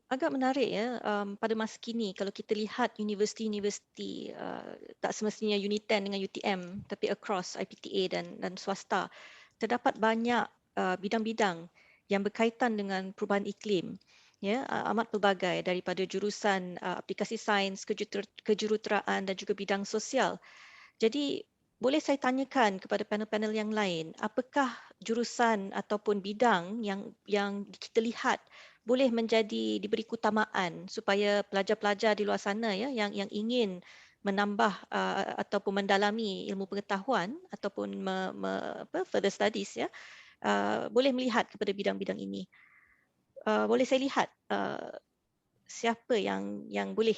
Agak menarik ya, pada masa kini kalau kita lihat universiti-universiti, tak semestinya UNITEN dengan UTM, tapi across IPTA dan swasta, terdapat banyak bidang-bidang yang berkaitan dengan perubahan iklim, ya, amat pelbagai, daripada jurusan aplikasi sains, kejuruteraan dan juga bidang sosial. Jadi boleh saya tanyakan kepada panel-panel yang lain, apakah jurusan ataupun bidang yang kita lihat boleh diberi keutamaan supaya pelajar-pelajar di luar sana ya yang ingin menambah ataupun mendalami ilmu pengetahuan ataupun further studies ya, boleh melihat kepada bidang-bidang ini. Boleh saya lihat siapa yang boleh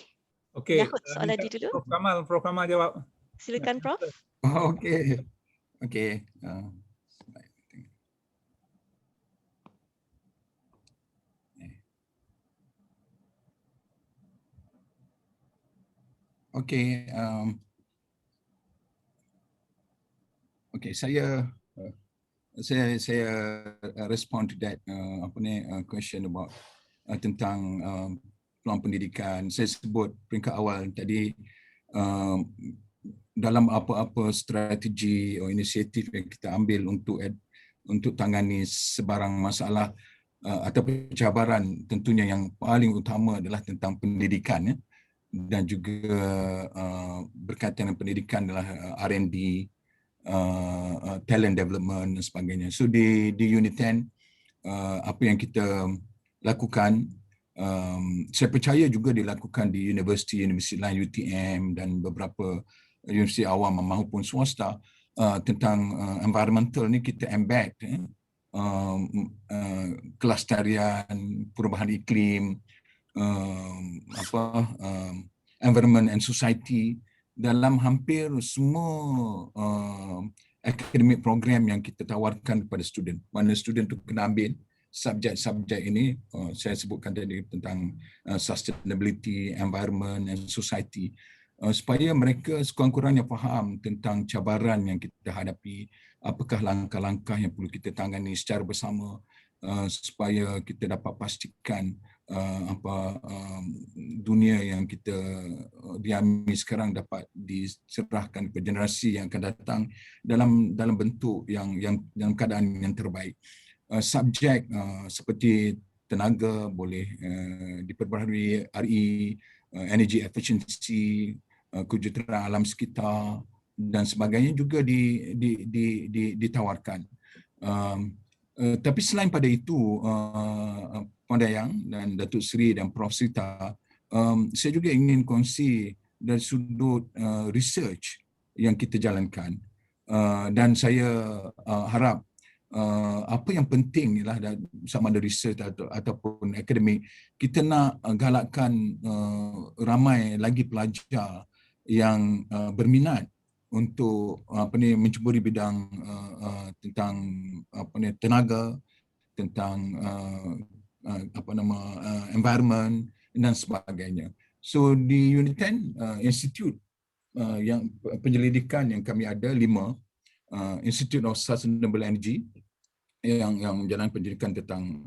menyahut soalan ini dulu? Prof Kamal jawab. Silakan Prof. Okey. Okey. Okey. Okey, saya respond to that question about tentang peluang pendidikan. Saya sebut peringkat awal tadi, dalam apa-apa strategi atau inisiatif yang kita ambil untuk tangani sebarang masalah atau cabaran, tentunya yang paling utama adalah tentang pendidikan ya, dan juga berkaitan dengan pendidikan adalah R&D, talent development dan sebagainya. So di UNITEN, apa yang kita lakukan, saya percaya juga dilakukan di universiti lain, UTM dan beberapa universiti awam maupun swasta, tentang environmental ni kita embed kelestarian, perubahan iklim, environment and society dalam hampir semua academic program yang kita tawarkan kepada student. Mana student tu kena ambil subjek-subjek ini, saya sebutkan tadi tentang sustainability, environment and society, supaya mereka sekurang-kurangnya faham tentang cabaran yang kita hadapi, apakah langkah-langkah yang perlu kita tangani secara bersama, supaya kita dapat pastikan dunia yang kita diami sekarang dapat diserahkan ke generasi yang akan datang dalam bentuk yang dalam keadaan yang terbaik. Subjek seperti tenaga boleh diperbaharui, RE, energy efficiency, kejuruteraan alam sekitar dan sebagainya juga ditawarkan. Tapi selain pada itu, Puan Dayang dan Datuk Seri dan Prof Srita, saya juga ingin kongsi dari sudut research yang kita jalankan, dan saya harap apa yang penting ialah sama ada research ataupun akademik, kita nak galakkan ramai lagi pelajar yang berminat untuk mencuburi bidang tentang tenaga, tentang environment dan sebagainya. So di UNITEN, institut yang penyelidikan yang kami ada 5, Institute of Sustainable Energy yang menjalankan pendidikan tentang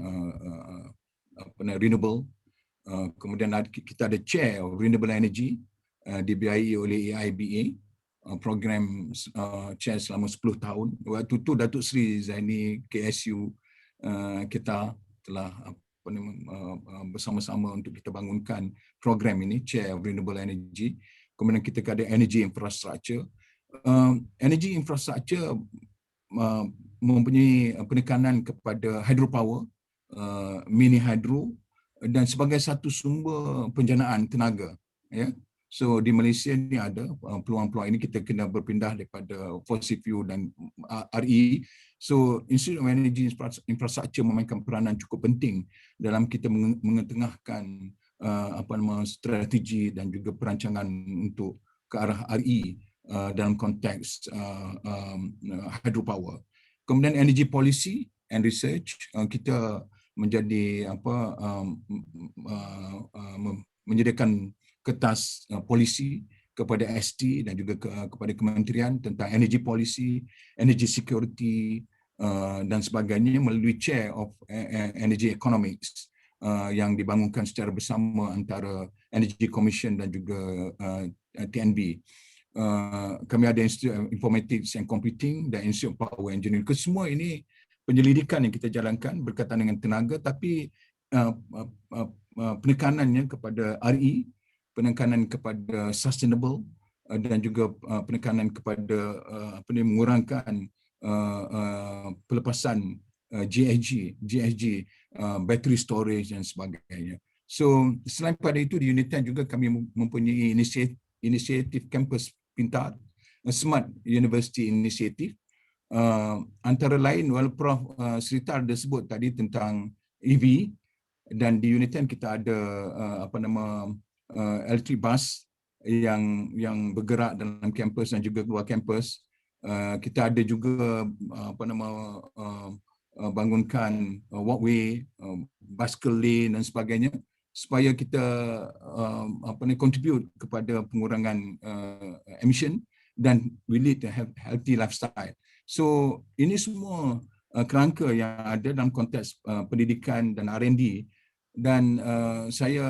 renewable. Kemudian kita ada Chair of Renewable Energy, dibiayai oleh AIBA, program chair selama 10 tahun. Waktu itu Datuk Seri Zaini KSU kita telah bersama-sama untuk kita bangunkan program ini, Chair of Renewable Energy. Kemudian kita ada Energy Infrastructure. Energy Infrastructure mempunyai penekanan kepada hydropower, mini hydro dan sebagai satu sumber penjanaan tenaga. Ya. So di Malaysia ni ada peluang-peluang ini, kita kena berpindah daripada fossil fuel dan RE. So Institute of Energy Infrastructure memainkan peranan cukup penting dalam kita mengetengahkan strategi dan juga perancangan untuk ke arah RE dalam konteks hydropower. Kemudian energy policy and research, kita menjadi menyediakan kertas polisi kepada ST dan juga kepada kementerian tentang energy policy, energy security dan sebagainya melalui Chair of Energy Economics yang dibangunkan secara bersama antara Energy Commission dan juga TNB. Kami ada Institute Informatics and Computing dan Institute Power Engineering. Kesemua ini penyelidikan yang kita jalankan berkaitan dengan tenaga, tapi penekanannya kepada RE, penekanan kepada sustainable dan juga penekanan kepada mengurangkan pelepasan GHG, battery storage dan sebagainya. So selain pada itu di Unit 10 juga kami mempunyai inisiatif kampus pintar, Smart University Initiative. Antara lain, Prof. Sritar ada sebut tadi tentang EV, dan di Unit 10 kita ada electric bus yang bergerak dalam kampus dan juga keluar kampus. Kita ada juga bangunkan walkway, bicycle lane dan sebagainya supaya kita contribute kepada pengurangan emission dan we lead a healthy lifestyle. So ini semua kerangka yang ada dalam konteks pendidikan dan R&D, dan saya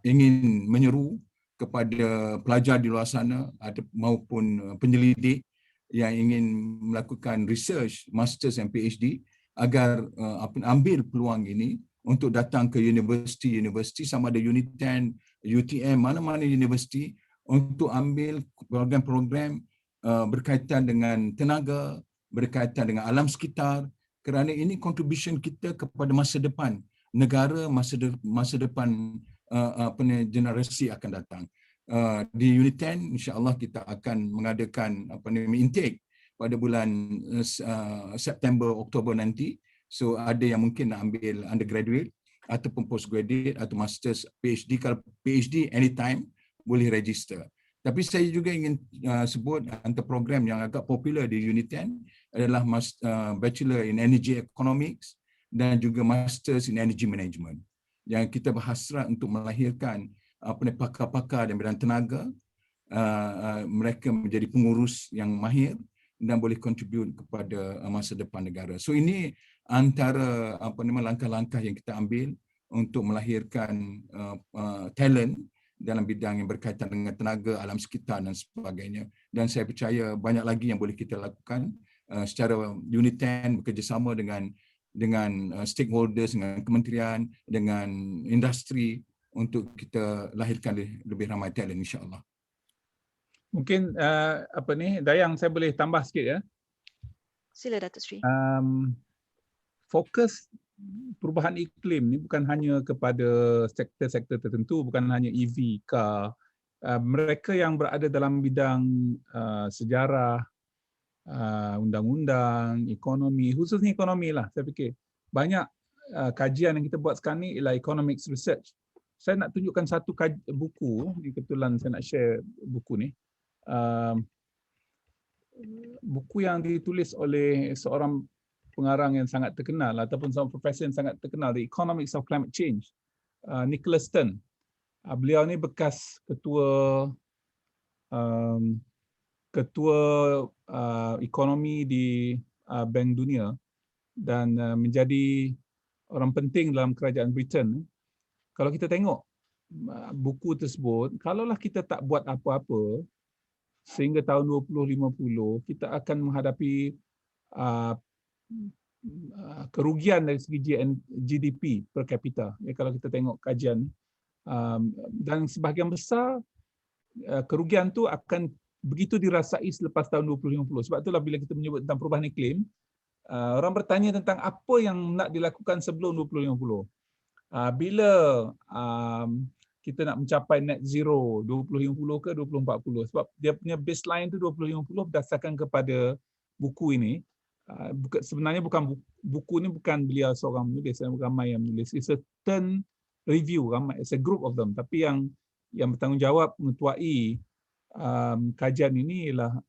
ingin menyeru kepada pelajar di luar sana maupun penyelidik yang ingin melakukan research, masters dan PhD agar ambil peluang ini untuk datang ke universiti sama ada Unit 10, UTM, mana-mana universiti untuk ambil program-program berkaitan dengan tenaga, berkaitan dengan alam sekitar, kerana ini contribution kita kepada masa depan negara, masa depan generasi akan datang. Di Unit 10 insya-Allah kita akan mengadakan intake pada bulan September Oktober nanti. So ada yang mungkin nak ambil undergraduate ataupun postgraduate atau masters, PhD. Kalau PhD anytime boleh register. Tapi saya juga ingin sebut antara program yang agak popular di Unit 10 adalah Bachelor in Energy Economics dan juga Masters in Energy Management. Yang kita berhasrat untuk melahirkan pakar-pakar dalam bidang tenaga, mereka menjadi pengurus yang mahir dan boleh contribute kepada masa depan negara. So ini antara langkah-langkah yang kita ambil untuk melahirkan talent dalam bidang yang berkaitan dengan tenaga, alam sekitar dan sebagainya. Dan saya percaya banyak lagi yang boleh kita lakukan secara Unit 10 bekerjasama dengan stakeholders, dengan kementerian, dengan industri untuk kita lahirkan lebih ramai talent insya-Allah. Mungkin Dayang, saya boleh tambah sikit ya. Sila Datuk Seri. Fokus perubahan iklim ni bukan hanya kepada sektor-sektor tertentu, bukan hanya EV, car. Mereka yang berada dalam bidang sejarah, undang-undang, ekonomi, khususnya ekonomi lah saya fikir. Banyak kajian yang kita buat sekarang ni ialah economics research. Saya nak tunjukkan satu buku, kebetulan saya nak share buku ni. Buku yang ditulis oleh seorang pengarang yang sangat terkenal ataupun seorang profesor yang sangat terkenal, The Economics of Climate Change, Nicholas Stern. Beliau ni bekas ketua ekonomi di Bank Dunia dan menjadi orang penting dalam kerajaan Britain. Kalau kita tengok buku tersebut, kalaulah kita tak buat apa-apa sehingga tahun 2050, kita akan menghadapi kerugian dari segi GDP per kapita. Kalau kita tengok kajian, dan sebahagian besar kerugian tu akan begitu dirasai selepas tahun 2050. Sebab itulah bila kita menyebut tentang perubahan iklim, orang bertanya tentang apa yang nak dilakukan sebelum 2050. Bila kita nak mencapai net zero 2050 ke 2040, sebab dia punya baseline tu 2050 berdasarkan kepada buku ini. Sebenarnya buku ni bukan beliau seorang menulis, ramai yang menulis. It's a turn review, ramai, it's a group of them. Tapi yang bertanggungjawab mengetuai kajian ini ialah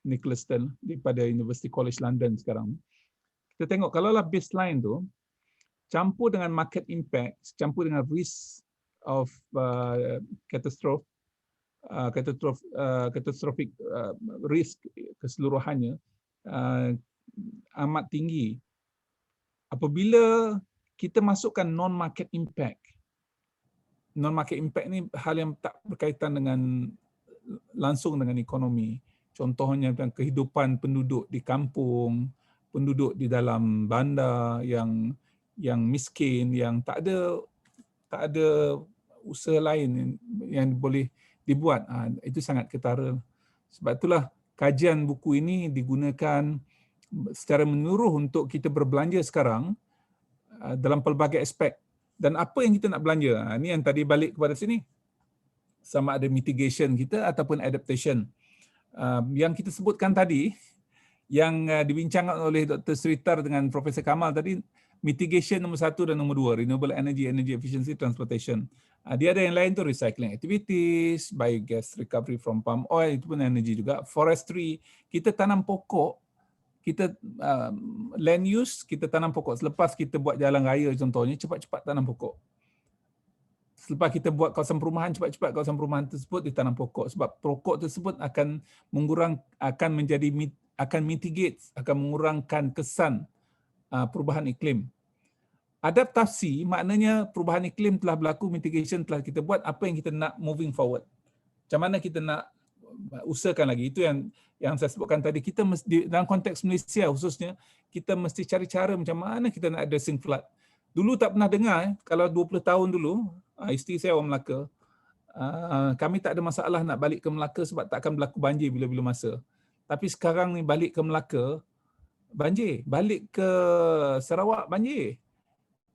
Nicholas Stern daripada University College London sekarang. Kita tengok kalaulah baseline tu campur dengan market impact, campur dengan risk of catastrophe, catastrophic risk keseluruhannya amat tinggi. Apabila kita masukkan non-market impact ni hal yang tak berkaitan dengan langsung dengan ekonomi. Contohnya tentang kehidupan penduduk di kampung, penduduk di dalam bandar yang miskin, yang tak ada usaha lain yang boleh dibuat. Itu sangat ketara. Sebab itulah kajian buku ini digunakan secara menyeluruh untuk kita berbelanja sekarang dalam pelbagai aspek. Dan apa yang kita nak belanja? Ini yang tadi balik kepada sini. Sama ada mitigation kita ataupun adaptation. Yang kita sebutkan tadi, yang dibincangkan oleh Dr. Sritar dengan Profesor Kamal tadi, mitigation nombor 1 dan nombor 2, renewable energy, energy efficiency, transportation. Dia ada yang lain tu, recycling activities, biogas recovery from palm oil, itu pun energy juga. Forestry, kita tanam pokok, kita land use, kita tanam pokok. Selepas kita buat jalan raya contohnya, cepat-cepat tanam pokok. Selepas kita buat kawasan perumahan, cepat-cepat kawasan perumahan tersebut ditanam pokok. Sebab pokok tersebut akan mitigate, akan mengurangkan kesan perubahan iklim. Adaptasi maknanya perubahan iklim telah berlaku, mitigation telah kita buat, apa yang kita nak moving forward. Macam mana kita nak usahakan lagi. Itu yang saya sebutkan tadi. Kita mesti, dalam konteks Malaysia khususnya, kita mesti cari cara macam mana kita nak addressing flood. Dulu tak pernah dengar, kalau 20 tahun dulu, isteri saya orang Melaka, kami tak ada masalah nak balik ke Melaka sebab tak akan berlaku banjir bila-bila masa. Tapi sekarang ni balik ke Melaka, banjir. Balik ke Sarawak, banjir.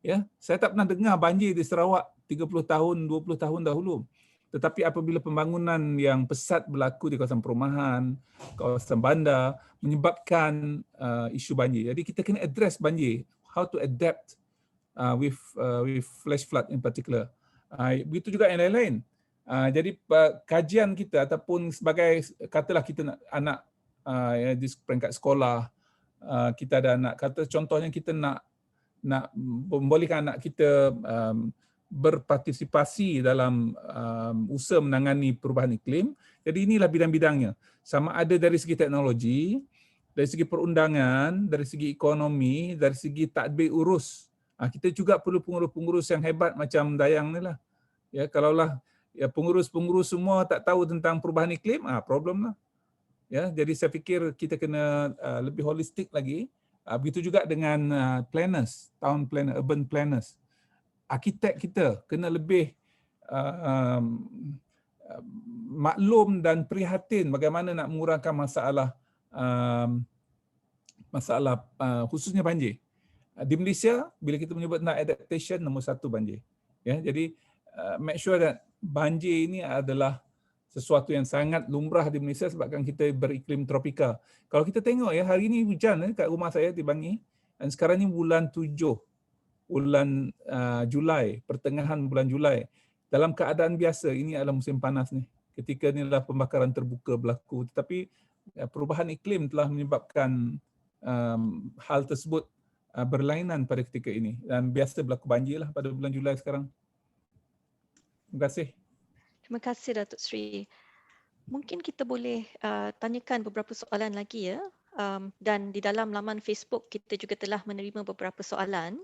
Ya, saya tak pernah dengar banjir di Sarawak 30 tahun, 20 tahun dahulu. Tetapi apabila pembangunan yang pesat berlaku di kawasan perumahan, kawasan bandar, menyebabkan isu banjir. Jadi kita kena address banjir. How to adapt with flash flood in particular. Begitu juga yang lain-lain. Jadi kajian kita ataupun sebagai, katalah kita nak anak di peringkat sekolah, kita ada anak, kata contohnya kita nak membolehkan anak kita berpartisipasi dalam usaha menangani perubahan iklim. Jadi inilah bidang-bidangnya. Sama ada dari segi teknologi, dari segi perundangan, dari segi ekonomi, dari segi tadbir urus. Kita juga perlu pengurus-pengurus yang hebat macam Dayang ni lah. Ya, kalaulah pengurus-pengurus semua tak tahu tentang perubahan iklim, problem lah. Ya, jadi saya fikir kita kena lebih holistik lagi. Begitu juga dengan planners, town planner, urban planners. Arkitek kita kena lebih maklum dan prihatin bagaimana nak mengurangkan masalah khususnya banjir. Di Malaysia, bila kita menyebut nak adaptation, nombor 1 banjir. Ya, jadi make sure that banjir ini adalah sesuatu yang sangat lumrah di Malaysia sebabkan kita beriklim tropika. Kalau kita tengok ya, hari ini hujan kat rumah saya di Bangi, dan sekarang ni bulan 7, bulan Julai, pertengahan bulan Julai. Dalam keadaan biasa, ini adalah musim panas ni. Ketika inilah pembakaran terbuka berlaku. Tetapi perubahan iklim telah menyebabkan hal tersebut berlainan pada ketika ini. Dan biasa berlaku banjir lah pada bulan Julai sekarang. Terima kasih. Terima kasih Datuk Sri. Mungkin kita boleh tanyakan beberapa soalan lagi ya. Dan di dalam laman Facebook kita juga telah menerima beberapa soalan.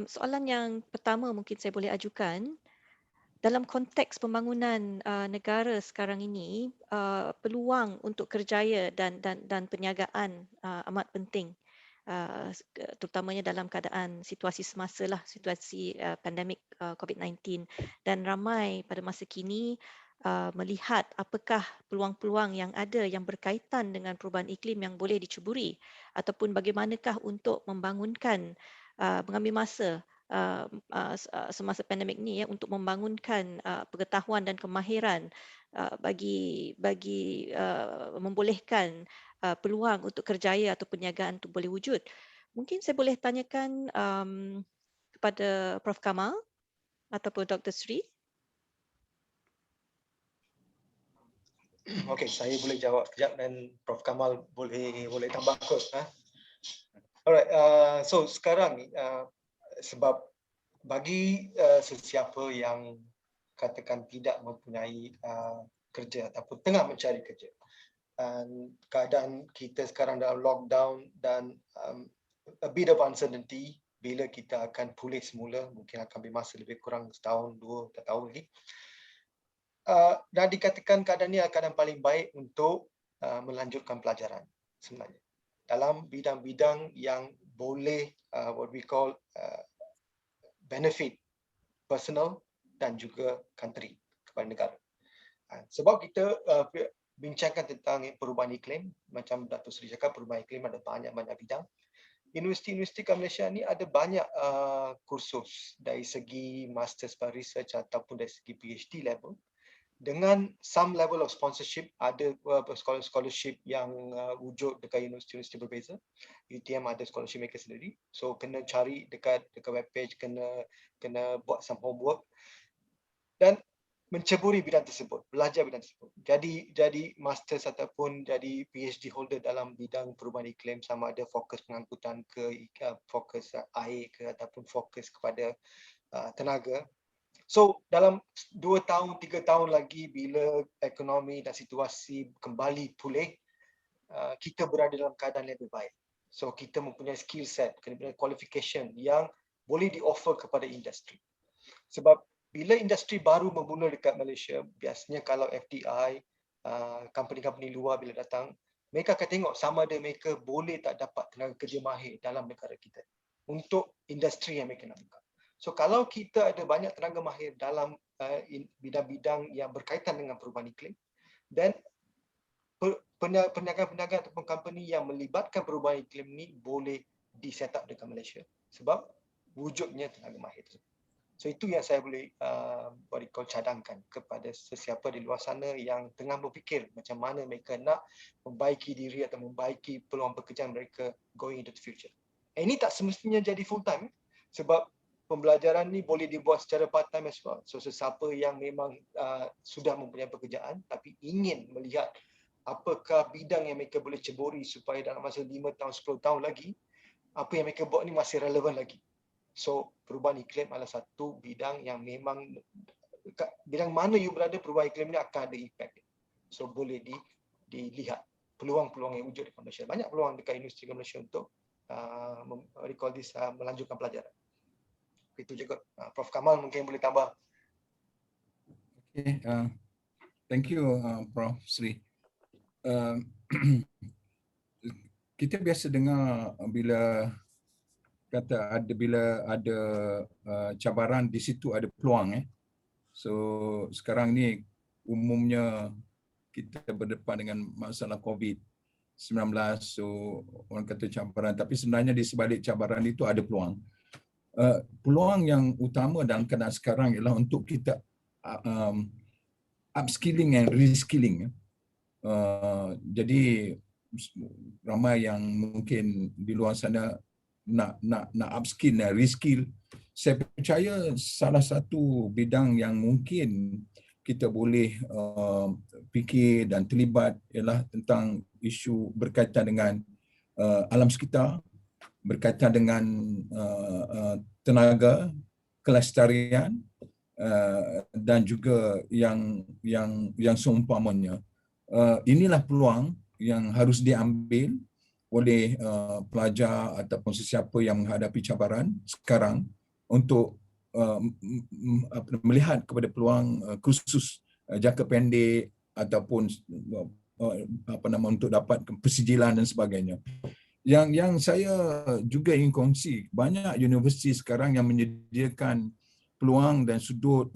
Soalan yang pertama mungkin saya boleh ajukan. Dalam konteks pembangunan negara sekarang ini, peluang untuk kerjaya dan perniagaan amat penting. Terutamanya dalam keadaan situasi semasa lah, situasi pandemik COVID-19, dan ramai pada masa kini melihat apakah peluang-peluang yang ada yang berkaitan dengan perubahan iklim yang boleh dicuburi, ataupun bagaimanakah untuk membangunkan, mengambil masa semasa pandemik ni ya, untuk membangunkan pengetahuan dan kemahiran bagi membolehkan peluang untuk kerjaya atau perniagaan itu boleh wujud. Mungkin saya boleh tanyakan kepada Prof. Kamal ataupun Dr. Sri. Okey, saya boleh jawab kejap dan Prof. Kamal boleh tambah kot. Alright, so sekarang ni sebab bagi sesiapa yang katakan tidak mempunyai kerja ataupun tengah mencari kerja. Dan keadaan kita sekarang dalam lockdown dan a bit of uncertainty bila kita akan pulih semula, mungkin akan ambil masa lebih kurang setahun, 2 tahun lagi. Dan dikatakan keadaan ini keadaan paling baik untuk melanjutkan pelajaran sebenarnya dalam bidang-bidang yang boleh what we call benefit personal dan juga country kepada negara. Sebab kita bincangkan tentang perubahan iklim, macam Datuk Seri cakap, perubahan iklim ada banyak-banyak bidang. Universiti-universiti kat Malaysia ni ada banyak kursus dari segi Masters by Research ataupun dari segi PhD level, dengan some level of sponsorship. Ada scholarship yang wujud dekat universiti-universiti berbeza. UTM ada scholarship mereka sendiri, so kena cari dekat webpage, kena buat some homework dan menceburi bidang tersebut, belajar bidang tersebut. Jadi masters ataupun jadi PhD holder dalam bidang perubahan iklim, sama ada fokus pengangkutan ke, fokus air ke, ataupun fokus kepada tenaga. So dalam 2 tahun, 3 tahun lagi bila ekonomi dan situasi kembali pulih, kita berada dalam keadaan lebih baik. So kita mempunyai skill set, kena qualification yang boleh di-offer kepada industri. Sebab bila industri baru bermula dekat Malaysia, biasanya kalau FDI, company-company luar bila datang, mereka akan tengok sama ada mereka boleh tak dapat tenaga kerja mahir dalam negara kita untuk industri yang mereka nak buka. So kalau kita ada banyak tenaga mahir dalam bidang-bidang yang berkaitan dengan perubahan iklim, dan perniagaan-perniagaan ataupun company yang melibatkan perubahan iklim ni boleh di-set up dekat Malaysia sebab wujudnya tenaga mahir tersebut. So itu yang saya boleh cadangkan kepada sesiapa di luar sana yang tengah berfikir macam mana mereka nak membaiki diri atau membaiki peluang pekerjaan mereka going into the future. Ini tak semestinya jadi full time sebab pembelajaran ni boleh dibuat secara part time as well. So sesiapa yang memang sudah mempunyai pekerjaan tapi ingin melihat apakah bidang yang mereka boleh ceburi supaya dalam masa 5 tahun, 10 tahun lagi, apa yang mereka buat ni masih relevan lagi. So perubahan iklim adalah satu bidang yang memang, bidang mana you berada, perubahan iklim ni akan ada impact. So boleh dilihat peluang-peluang yang wujud di Malaysia. Banyak peluang dekat industri Malaysia untuk melanjutkan pelajaran. Itu juga. Prof Kamal mungkin boleh tambah. Okay, thank you Prof Sri. Kita biasa dengar bila ada cabaran, di situ ada peluang. So sekarang ni umumnya kita berdepan dengan masalah COVID-19, so orang kata cabaran, tapi sebenarnya di sebalik cabaran itu ada peluang. Peluang yang utama dalam keadaan sekarang ialah untuk kita upskilling and reskilling. Jadi ramai yang mungkin di luar sana nak upskill dan reskill. Saya percaya salah satu bidang yang mungkin kita boleh fikir dan terlibat ialah tentang isu berkaitan dengan alam sekitar, berkaitan dengan tenaga, kelestarian dan juga yang seumpamanya. Inilah peluang yang harus diambil oleh pelajar ataupun sesiapa yang menghadapi cabaran sekarang untuk melihat kepada peluang khusus jangka pendek ataupun untuk dapat persijilan dan sebagainya. Yang saya juga ingin kongsi, banyak universiti sekarang yang menyediakan peluang dan sudut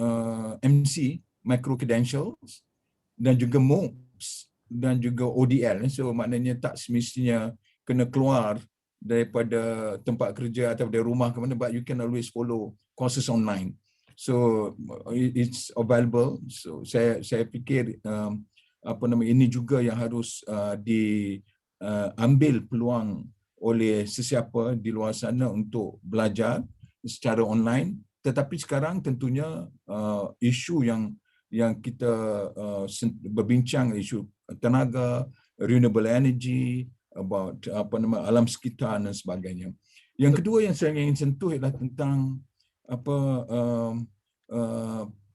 MC, micro credentials, dan juga MOOCs dan juga ODL. So maknanya tak semestinya kena keluar daripada tempat kerja atau dari rumah ke mana, but you can always follow courses online. So it's available. So saya fikir ini juga yang harus diambil peluang oleh sesiapa di luar sana untuk belajar secara online. Tetapi sekarang tentunya isu yang kita berbincang, isu tenaga, renewable energy, about alam sekitar dan sebagainya. Yang kedua yang saya ingin sentuh ialah tentang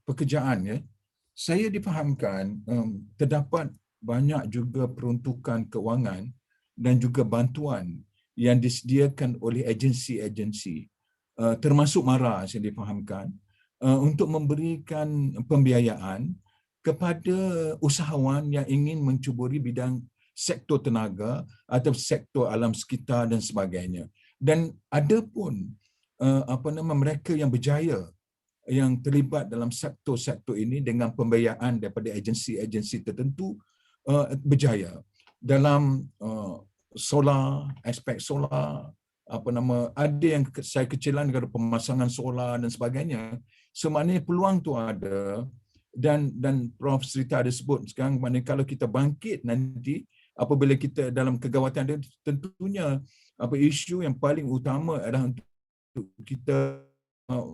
pekerjaan, ya. saya difahamkan terdapat banyak juga peruntukan kewangan dan juga bantuan yang disediakan oleh agensi-agensi, termasuk MARA saya difahamkan, untuk memberikan pembiayaan kepada usahawan yang ingin mencuburi bidang sektor tenaga atau sektor alam sekitar dan sebagainya. Dan ada pun mereka yang berjaya yang terlibat dalam sektor-sektor ini dengan pembiayaan daripada agensi-agensi tertentu berjaya dalam solar, aspek solar, ada yang saya kecilan kepada pemasangan solar dan sebagainya. So maknanya peluang tu ada, dan Prof Srita ada sebut sekarang, maknanya kalau kita bangkit nanti apabila kita dalam kegawatan dia, tentunya isu yang paling utama adalah untuk kita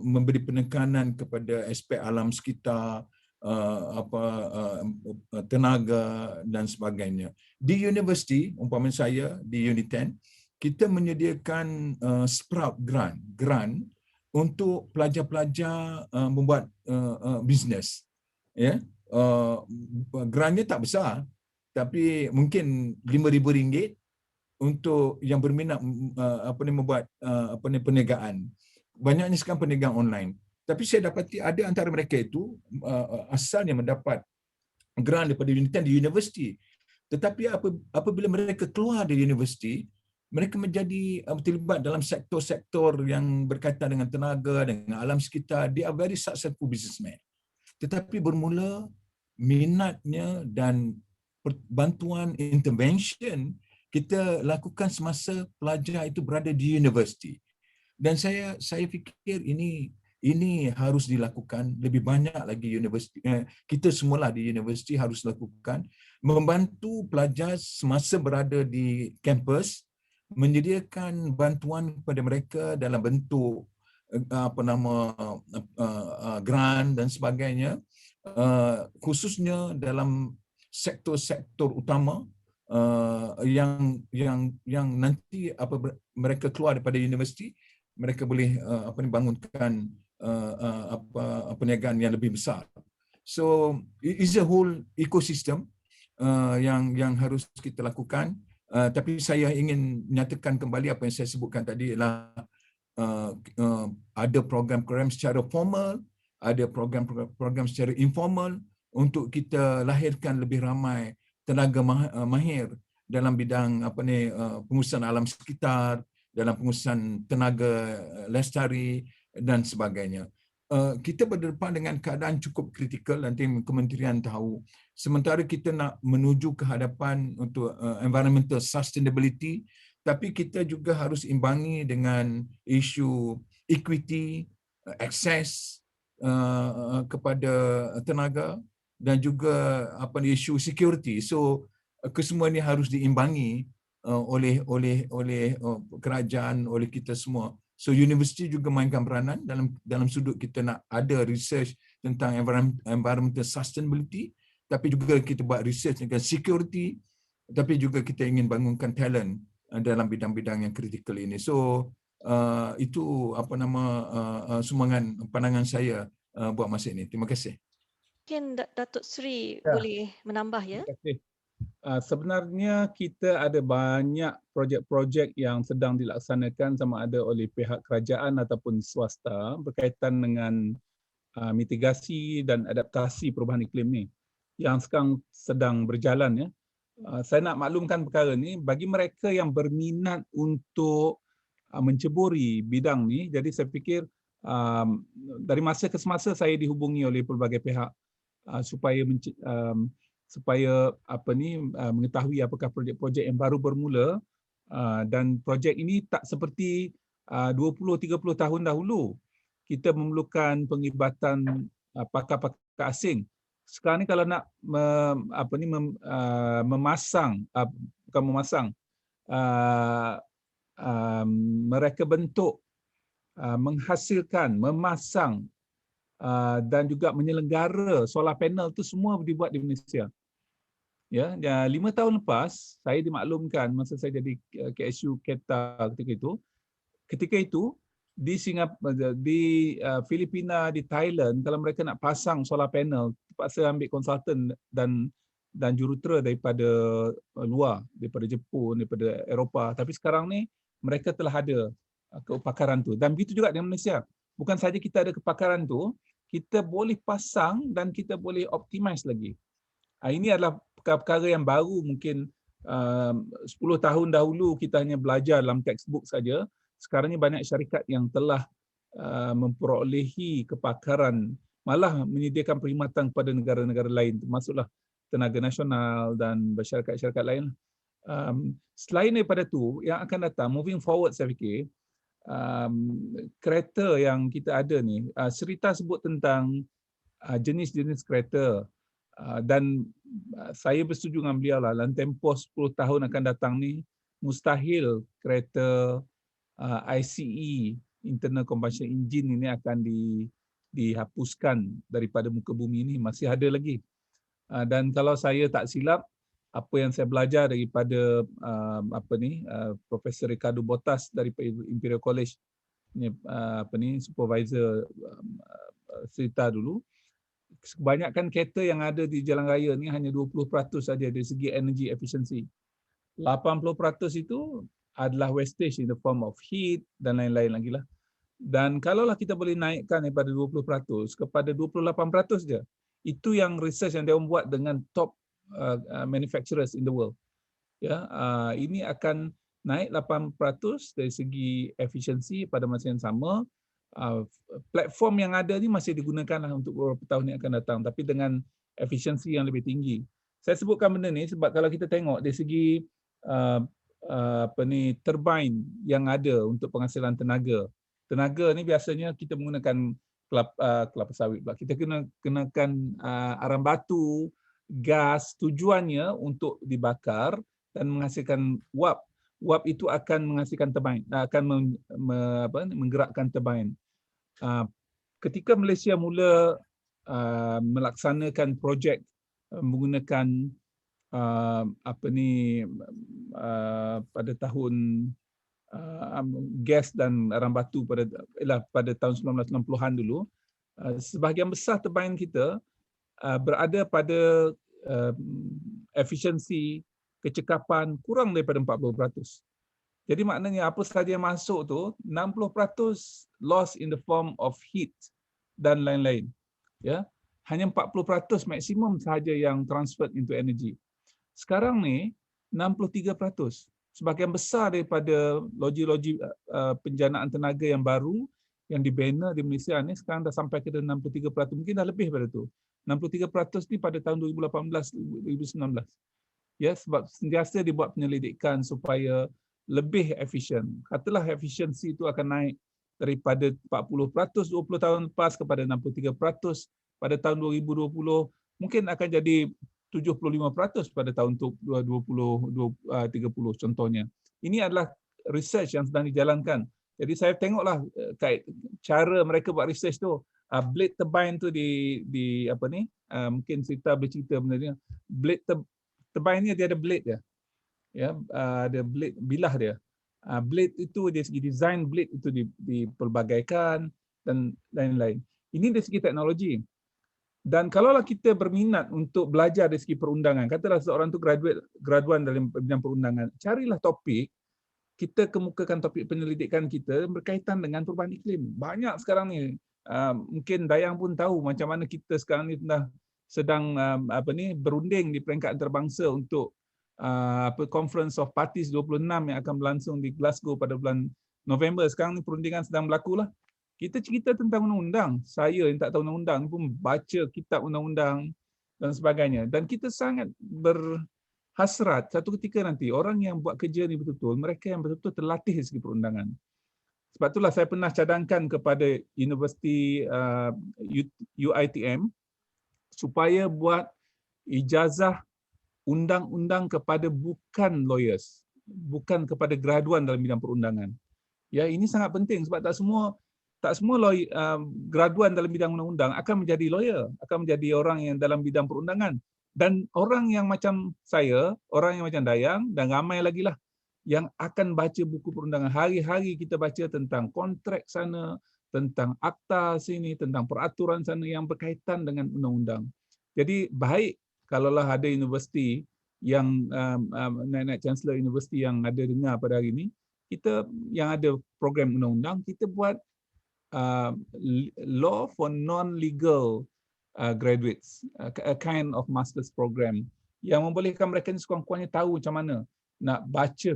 memberi penekanan kepada aspek alam sekitar, tenaga dan sebagainya. Di universiti, umpamanya saya di Uniten, kita menyediakan Sprout grant untuk pelajar-pelajar membuat bisnes. Ya, grantnya tak besar, tapi mungkin RM5,000 untuk yang berminat membuat perniagaan. Banyaknya sekarang perniagaan online. Tapi saya dapati ada antara mereka itu asalnya mendapat grant daripada Uniten di universiti. Tetapi apabila mereka keluar dari universiti, mereka menjadi terlibat dalam sektor-sektor yang berkaitan dengan tenaga, dengan alam sekitar. They are very successful businessmen. Tetapi bermula minatnya dan bantuan intervention kita lakukan semasa pelajar itu berada di universiti. Dan saya fikir ini harus dilakukan lebih banyak lagi. Universiti kita semualah di universiti harus lakukan, membantu pelajar semasa berada di kampus, menyediakan bantuan kepada mereka dalam bentuk grant dan sebagainya, khususnya dalam sektor-sektor utama yang nanti mereka keluar daripada universiti, mereka boleh bangunkan perniagaan yang lebih besar. So it's a whole ecosystem yang harus kita lakukan. Tapi saya ingin menyatakan kembali apa yang saya sebutkan tadi ialah ada program-program secara formal, ada program-program secara informal untuk kita lahirkan lebih ramai tenaga mahir dalam bidang pengurusan alam sekitar, dalam pengurusan tenaga lestari dan sebagainya. Kita berdepan dengan keadaan cukup kritikal, nanti kementerian tahu. Sementara kita nak menuju ke hadapan untuk environmental sustainability, tapi kita juga harus imbangi dengan isu equity, akses kepada tenaga dan juga isu security. So kesemua ini harus diimbangi oleh kerajaan, oleh kita semua. So universiti juga mainkan peranan dalam sudut kita nak ada research tentang environmental sustainability, tapi juga kita buat research tentang security, tapi juga kita ingin bangunkan talent dalam bidang-bidang yang kritikal ini. So itu sumbangan pandangan saya buat masa ini. Terima kasih. Mungkin Datuk Sri boleh menambah ya. Terima kasih. Sebenarnya kita ada banyak projek-projek yang sedang dilaksanakan sama ada oleh pihak kerajaan ataupun swasta berkaitan dengan mitigasi dan adaptasi perubahan iklim ni yang sekarang sedang berjalan ya. Saya nak maklumkan perkara ni bagi mereka yang berminat untuk menceburi bidang ni. Jadi saya fikir dari masa ke semasa saya dihubungi oleh pelbagai pihak supaya mengetahui apakah projek-projek yang baru bermula, dan projek ini tak seperti 20-30 tahun dahulu. Kita memerlukan penglibatan pakar-pakar asing. Sekarang ni kalau nak mereka bentuk, menghasilkan, memasang dan juga menyelenggara solar panel tu semua dibuat di Malaysia. Ya, 5 tahun lepas saya dimaklumkan masa saya jadi KSU Kedah ketika itu di Singapura, di Filipina, di Thailand, kalau mereka nak pasang solar panel, terpaksa ambil konsultan dan jurutera daripada luar, daripada Jepun, daripada Eropah. Tapi sekarang ni mereka telah ada kepakaran tu. Dan begitu juga di Malaysia. Bukan saja kita ada kepakaran tu, kita boleh pasang dan kita boleh optimize lagi. Ini adalah perkara yang baru, mungkin 10 tahun dahulu kita hanya belajar dalam textbook saja. Sekarang ni banyak syarikat yang telah memperolehi kepakaran, malah menyediakan perkhidmatan kepada negara-negara lain, termasuklah Tenaga Nasional dan syarikat-syarikat lain. Selain daripada tu, yang akan datang, moving forward saya fikir, kereta yang kita ada ni, Serita sebut tentang jenis-jenis kereta, dan saya bersetuju dengan beliau lah, dalam tempoh 10 tahun akan datang ni, mustahil kereta ICE, internal combustion engine ini akan dihapuskan daripada muka bumi ini, masih ada lagi. Dan kalau saya tak silap, apa yang saya belajar daripada Profesor Ricardo Bottas dari Imperial College, supervisor Serita dulu, kebanyakan kereta yang ada di jalan raya ni hanya 20% saja dari segi energy efficiency. 80% itu adalah wastage in the form of heat dan lain-lain lagi lah. Dan kalaulah kita boleh naikkan daripada 20% kepada 28% saja, itu yang research yang dia buat dengan top manufacturers in the world. Ya, ini akan naik 8% dari segi efisiensi pada masa yang sama. Platform yang ada ni masih digunakanlah untuk beberapa tahun yang akan datang, tapi dengan efisiensi yang lebih tinggi. Saya sebutkan benda ni sebab kalau kita tengok dari segi turbine yang ada untuk penghasilan tenaga. Tenaga ni biasanya kita menggunakan kelapa sawit pula. Kita kenakan arang batu, gas, tujuannya untuk dibakar dan menghasilkan uap. Uap itu akan menghasilkan turbine, akan menggerakkan turbine. Ketika Malaysia mula melaksanakan projek menggunakan pada tahun gas dan arang batu pada tahun 1960-an dulu, sebahagian besar turbine kita berada pada efisiensi kecekapan kurang daripada 40%. Jadi maknanya apa sahaja yang masuk tu 60% loss in the form of heat dan lain-lain. Ya, hanya 40% maksimum sahaja yang transferred into energy. Sekarang ni 63%. Sebahagian besar daripada loji-loji penjanaan tenaga yang baru yang dibina di Malaysia ni sekarang dah sampai ke 63%, mungkin dah lebih pada tu. 63% ni pada tahun 2018-2019. Ya, sebab sentiasa dibuat penyelidikan supaya lebih efisien. Katalah efisiensi itu akan naik daripada 40% 20 tahun lepas kepada 63% pada tahun 2020, mungkin akan jadi 75% pada tahun 2030 contohnya. Ini adalah research yang sedang dijalankan. Jadi saya tengoklah cara mereka buat research tu. Blade turbine tu mungkin Serita boleh cerita benda ni. Blade turbine ni dia ada blade dia. Ya, ada blade bilah dia. Blade itu dari segi design blade itu dipelbagaikan dan lain-lain. Ini dari segi teknologi. Dan kalaulah kita berminat untuk belajar dari segi perundangan, katalah seorang tu graduan dalam bidang perundangan, carilah topik, kita kemukakan topik penyelidikan kita berkaitan dengan perubahan iklim. Banyak sekarang ni, mungkin Dayang pun tahu macam mana kita sekarang ni sedang berunding di peringkat antarabangsa untuk Conference of Parties 26 yang akan berlangsung di Glasgow pada bulan November. Sekarang ni perundingan sedang berlaku lah. Kita cerita tentang undang-undang. Saya yang tak tahu undang-undang pun baca kitab undang-undang dan sebagainya. Dan kita sangat berhasrat satu ketika nanti orang yang buat kerja ni betul-betul, mereka yang betul-betul terlatih dari segi perundangan. Sebab itulah saya pernah cadangkan kepada Universiti UiTM supaya buat ijazah undang-undang kepada bukan lawyers, bukan kepada graduan dalam bidang perundangan. Ya, ini sangat penting sebab tak semua lawyer, graduan dalam bidang undang-undang akan menjadi lawyer, akan menjadi orang yang dalam bidang perundangan. Dan orang yang macam saya, orang yang macam Dayang dan ramai lagi lah, yang akan baca buku perundangan. Hari-hari kita baca tentang kontrak sana, tentang akta sini, tentang peraturan sana yang berkaitan dengan undang-undang. Jadi baik kalaulah ada universiti yang Naik Chancellor University yang ada dengar pada hari ini, kita yang ada program undang-undang, kita buat law for non-legal graduates, a kind of master's program yang membolehkan mereka ni sekurang-kurangnya tahu macam mana nak baca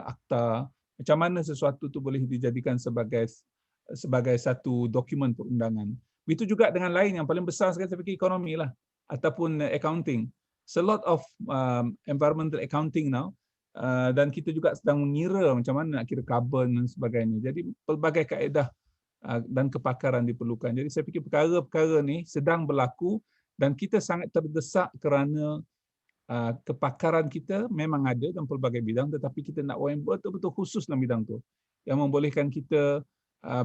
akta, macam mana sesuatu tu boleh dijadikan sebagai satu dokumen perundangan. Begitu juga dengan lain yang paling besar sekali saya fikir ekonomi lah ataupun accounting. It's a lot of environmental accounting now, dan kita juga sedang mengira macam mana nak kira carbon dan sebagainya. Jadi pelbagai kaedah dan kepakaran diperlukan. Jadi saya fikir perkara-perkara ni sedang berlaku dan kita sangat terdesak kerana kepakaran kita memang ada dalam pelbagai bidang, tetapi kita nak orang yang betul-betul khusus dalam bidang tu yang membolehkan kita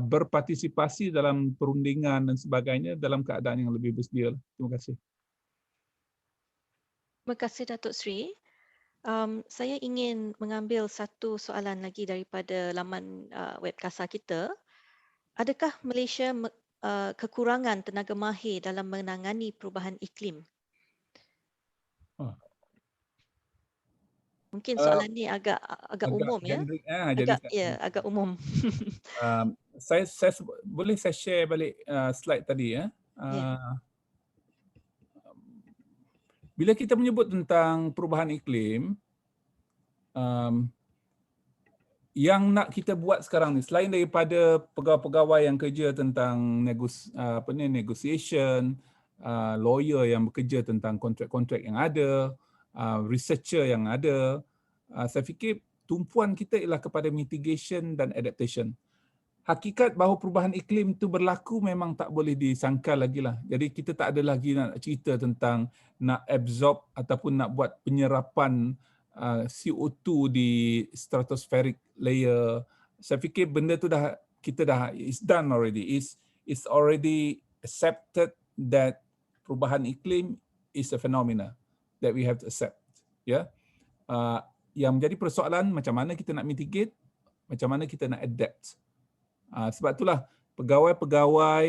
berpartisipasi dalam perundingan dan sebagainya dalam keadaan yang lebih bersedia. Terima kasih. Terima kasih Datuk Seri. Saya ingin mengambil satu soalan lagi daripada laman web KASA kita. Adakah Malaysia kekurangan tenaga mahir dalam menangani perubahan iklim? Mungkin soalan ni agak umum ya. Generic, Agak umum. Saya boleh saya share balik slide tadi ya. Bila kita menyebut tentang perubahan iklim, yang nak kita buat sekarang ni, selain daripada pegawai-pegawai yang kerja tentang negotiation, lawyer yang bekerja tentang kontrak-kontrak yang ada, researcher yang ada, saya fikir tumpuan kita ialah kepada mitigation dan adaptation. Hakikat bahawa perubahan iklim itu berlaku memang tak boleh disangkal lagi lah. Jadi kita tak ada lagi nak cerita tentang nak absorb ataupun nak buat penyerapan CO2 di stratospheric layer. Saya fikir benda tu it's done already. It's already accepted that perubahan iklim is a phenomena that we have to accept. Ya. Yang menjadi persoalan macam mana kita nak mitigate, macam mana kita nak adapt. Sebab itulah pegawai-pegawai,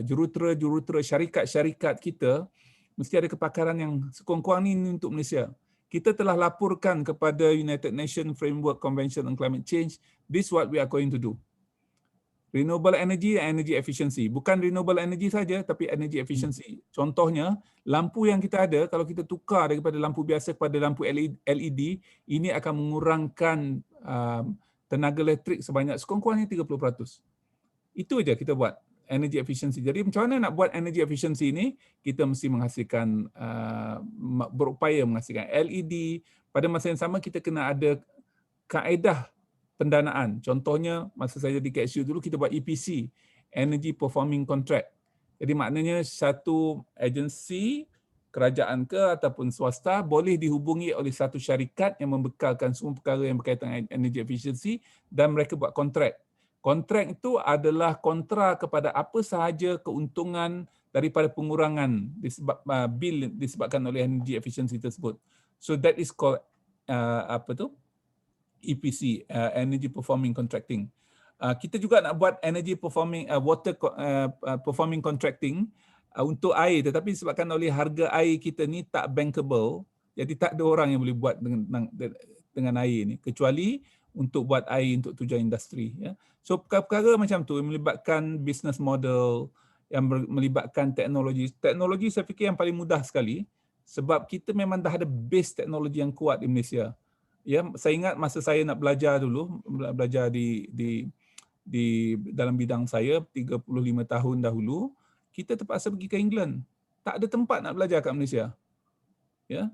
jurutera-jurutera, syarikat-syarikat kita mesti ada kepakaran yang sekurang-kurang ni untuk Malaysia. Kita telah laporkan kepada United Nations Framework Convention on Climate Change, this is what we are going to do. Renewable energy and energy efficiency. Bukan renewable energy saja, tapi energy efficiency. Contohnya, lampu yang kita ada, kalau kita tukar daripada lampu biasa kepada lampu LED, ini akan mengurangkan tenaga elektrik sebanyak sekurang-kurangnya 30%. Itu aja kita buat, energy efficiency. Jadi macam mana nak buat energy efficiency ini? Kita mesti menghasilkan, berupaya menghasilkan LED. Pada masa yang sama kita kena ada kaedah pendanaan. Contohnya, masa saya jadi KSU dulu, kita buat EPC, Energy Performing Contract. Jadi maknanya satu agensi, kerajaan ke ataupun swasta boleh dihubungi oleh satu syarikat yang membekalkan semua perkara yang berkaitan dengan energy efficiency dan mereka buat kontrak. Kontrak itu adalah kontra kepada apa sahaja keuntungan daripada pengurangan bil disebabkan oleh energy efficiency tersebut. So that is called EPC, Energy Performing Contracting. Kita juga nak buat energy performing water performing contracting untuk air, tetapi disebabkan oleh harga air kita ni tak bankable, jadi tak ada orang yang boleh buat dengan air ni kecuali untuk buat air untuk tujuan industri. Ya. So perkara-perkara macam tu yang melibatkan business model, yang melibatkan teknologi. Teknologi saya fikir yang paling mudah sekali sebab kita memang dah ada base teknologi yang kuat di Malaysia. Ya, saya ingat masa saya nak belajar dulu, belajar di dalam bidang saya 35 tahun dahulu, kita terpaksa pergi ke England. Tak ada tempat nak belajar kat Malaysia. Ya,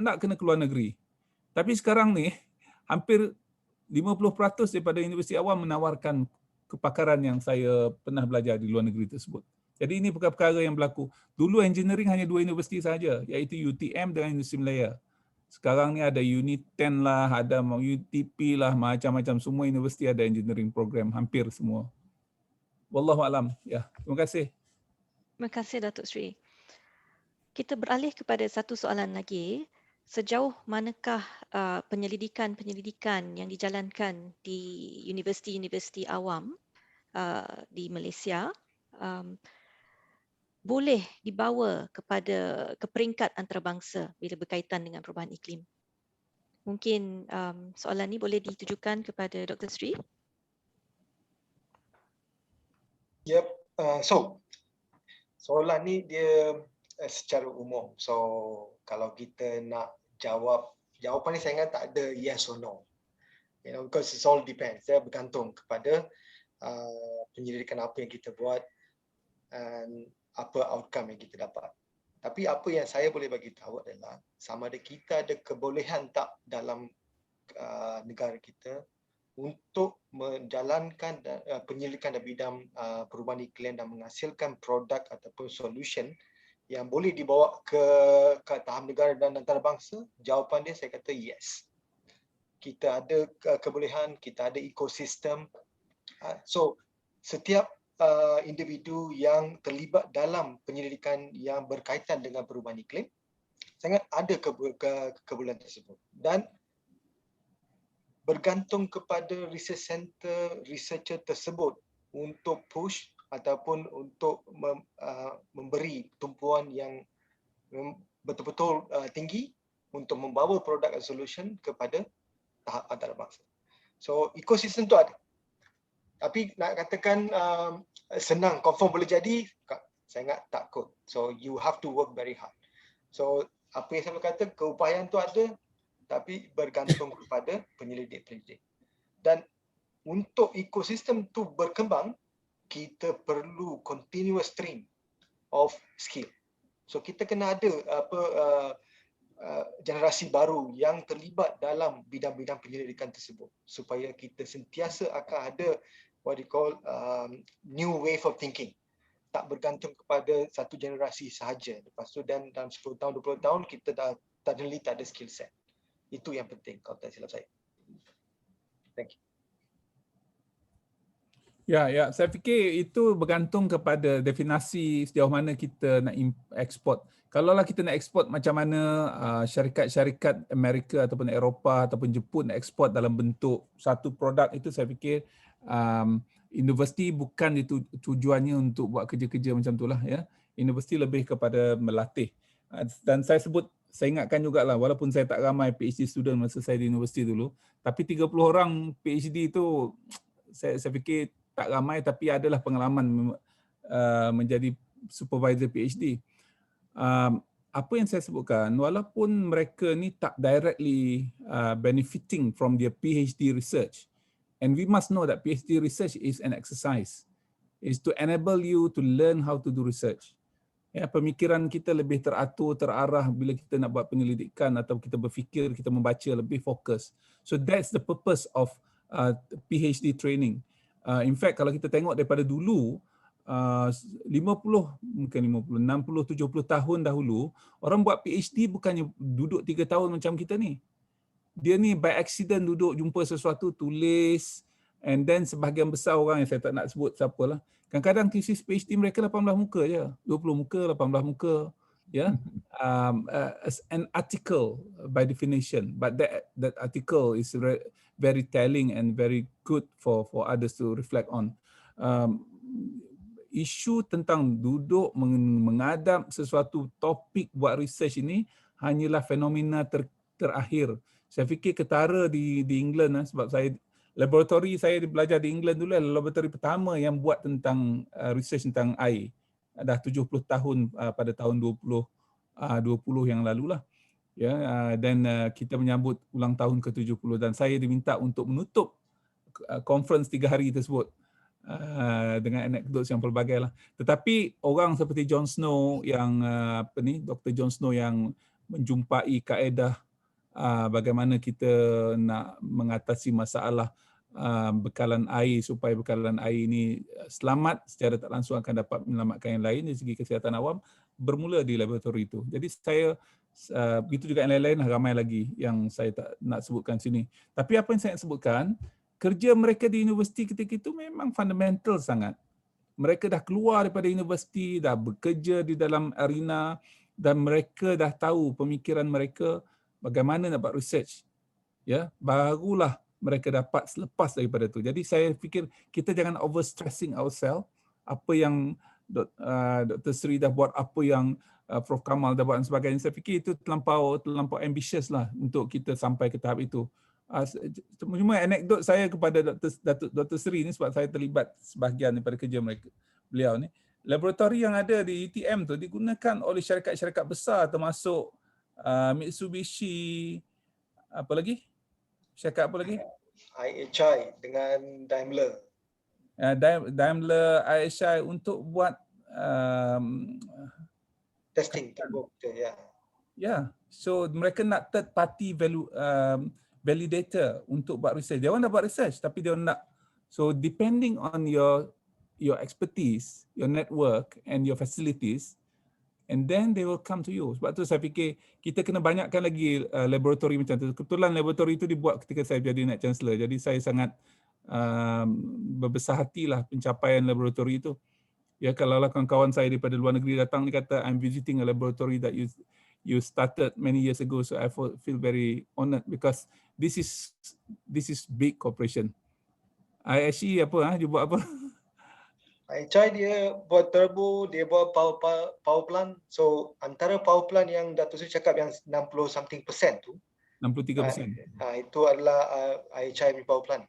nak kena keluar negeri. Tapi sekarang ni hampir 50% daripada universiti awam menawarkan kepakaran yang saya pernah belajar di luar negeri tersebut. Jadi ini perkara-perkara yang berlaku. Dulu engineering hanya 2 universiti saja, iaitu UTM dengan Universiti Malaya. Sekarang ni ada Uniten lah, ada UTP lah, macam-macam, semua universiti ada engineering program, hampir semua. Wallahualam. Ya, terima kasih. Terima kasih Datuk Seri. Kita beralih kepada satu soalan lagi. sejauh manakah penyelidikan yang dijalankan di universiti-universiti awam di Malaysia boleh dibawa ke peringkat antarabangsa bila berkaitan dengan perubahan iklim? Mungkin soalan ini boleh ditujukan kepada Dr. Sri. Yep. So soalan ni dia secara umum. So kalau kita nak jawapan ni saya ingat tak ada yes or no. Because it all depends. Dia bergantung kepada penyelidikan apa yang kita buat dan apa outcome yang kita dapat. Tapi apa yang saya boleh bagi tahu adalah sama ada kita ada kebolehan tak dalam negara kita untuk menjalankan penyelidikan dalam bidang perubahan iklim dan menghasilkan produk ataupun solution yang boleh dibawa ke tahap negara dan antarabangsa. Jawapan dia saya kata yes. Kita ada kebolehan, kita ada ekosistem. So setiap individu yang terlibat dalam penyelidikan yang berkaitan dengan perubahan iklim sangat ada kebolehan tersebut, dan bergantung kepada research center researcher tersebut untuk push ataupun untuk memberi tumpuan yang betul-betul tinggi untuk membawa produk dan solution kepada tahap antarabangsa. So ekosistem tu ada. Tapi nak katakan senang, confirm boleh jadi, saya ingat tak kot. So you have to work very hard. So apa yang saya kata, keupayaan tu ada, tapi bergantung kepada penyelidik-penyelidik. Dan untuk ekosistem tu berkembang, kita perlu continuous stream of skill. So kita kena ada generasi baru yang terlibat dalam bidang-bidang penyelidikan tersebut supaya kita sentiasa akan ada what you call new wave of thinking. Tak bergantung kepada satu generasi sahaja. Lepas tu dan dalam 10 tahun, 20 tahun kita dah suddenly tak ada skill set. Itu yang penting kalau tak silap saya. Thank you. Ya, saya fikir itu bergantung kepada definisi sejauh mana kita nak ekspor. Kalaulah kita nak ekspor, macam mana syarikat-syarikat Amerika ataupun Eropah ataupun Jepun nak ekspor dalam bentuk satu produk, itu saya fikir universiti bukan itu tujuannya untuk buat kerja-kerja macam itulah ya. Universiti lebih kepada melatih. Dan saya ingatkan jugalah, walaupun saya tak ramai PhD student masa saya di universiti dulu, tapi 30 orang PhD itu saya fikir tak ramai, tapi adalah pengalaman menjadi supervisor PhD. Apa yang saya sebutkan, walaupun mereka ni tak directly benefiting from their PhD research, and we must know that PhD research is an exercise, is to enable you to learn how to do research. Ya, pemikiran kita lebih teratur, terarah bila kita nak buat penyelidikan atau kita berfikir, kita membaca lebih fokus. So that's the purpose of PhD training. In fact, kalau kita tengok daripada dulu, 60, 70 tahun dahulu, orang buat PhD bukannya duduk 3 tahun macam kita ni. Dia ni by accident duduk jumpa sesuatu, tulis, and then sebahagian besar orang yang saya tak nak sebut siapalah, kadang-kadang thesis PhD mereka 18 muka je, 20 muka, 18 muka, ya. As an article by definition, but that article is very telling and very good for others to reflect on. Isu tentang duduk mengadap sesuatu topik buat research ini hanyalah fenomena terakhir. Saya fikir ketara di England, sebab laboratory saya belajar di England dulu adalah laboratory pertama yang buat tentang research tentang air. Dah 70 tahun pada tahun 20 yang lalu lah. Ya, dan kita menyambut ulang tahun ke-70 dan saya diminta untuk menutup conference 3 hari tersebut dengan anekdot yang pelbagai lah. Tetapi orang seperti John Snow yang Dr. John Snow yang menjumpai kaedah bagaimana kita nak mengatasi masalah bekalan air supaya bekalan air ini selamat secara tak langsung akan dapat menyelamatkan yang lain dari segi kesihatan awam, bermula di laboratori itu. Jadi saya begitu juga yang lain-lain, ramai lagi yang saya tak nak sebutkan sini. Tapi apa yang saya nak sebutkan, kerja mereka di universiti ketika itu memang fundamental sangat. Mereka dah keluar daripada universiti, dah bekerja di dalam arena dan mereka dah tahu pemikiran mereka bagaimana nak buat research, ya, barulah mereka dapat selepas daripada tu. Jadi saya fikir kita jangan overstressing ourselves. Apa yang Dr. Sri dah buat, apa yang Prof Kamal dah buat dan sebagainya, saya fikir itu terlampau ambitious lah untuk kita sampai ke tahap itu. Cuma anekdot saya kepada Dr. Sri ni sebab saya terlibat sebahagian daripada kerja beliau ni. Laboratori yang ada di UTM tu digunakan oleh syarikat-syarikat besar termasuk Mitsubishi, apa lagi? Syarikat apa lagi? IHI dengan Daimler. Daimler, IHI untuk buat Testing turbo ya. Yeah, so mereka nak third party validator untuk buat research. Dia orang dah buat research tapi dia orang nak, so depending on your expertise, your network and your facilities, and then they will come to you. Sebab tu saya fikir kita kena banyakkan lagi laboratori macam tu. Kebetulan laboratori itu dibuat ketika saya jadi Naib Chancellor. Jadi saya sangat berbesar hatilah pencapaian laboratori itu. Ya, kalau kawan-kawan saya daripada luar negeri datang ni kata I'm visiting a laboratory that you started many years ago, so I feel very honoured because this is big corporation. I actually dia buat apa? IHI dia buat turbo, dia buat power plant. So antara power plant yang Dato' Sri cakap yang 60-something% tu, 63%. Itu adalah IHI power plant.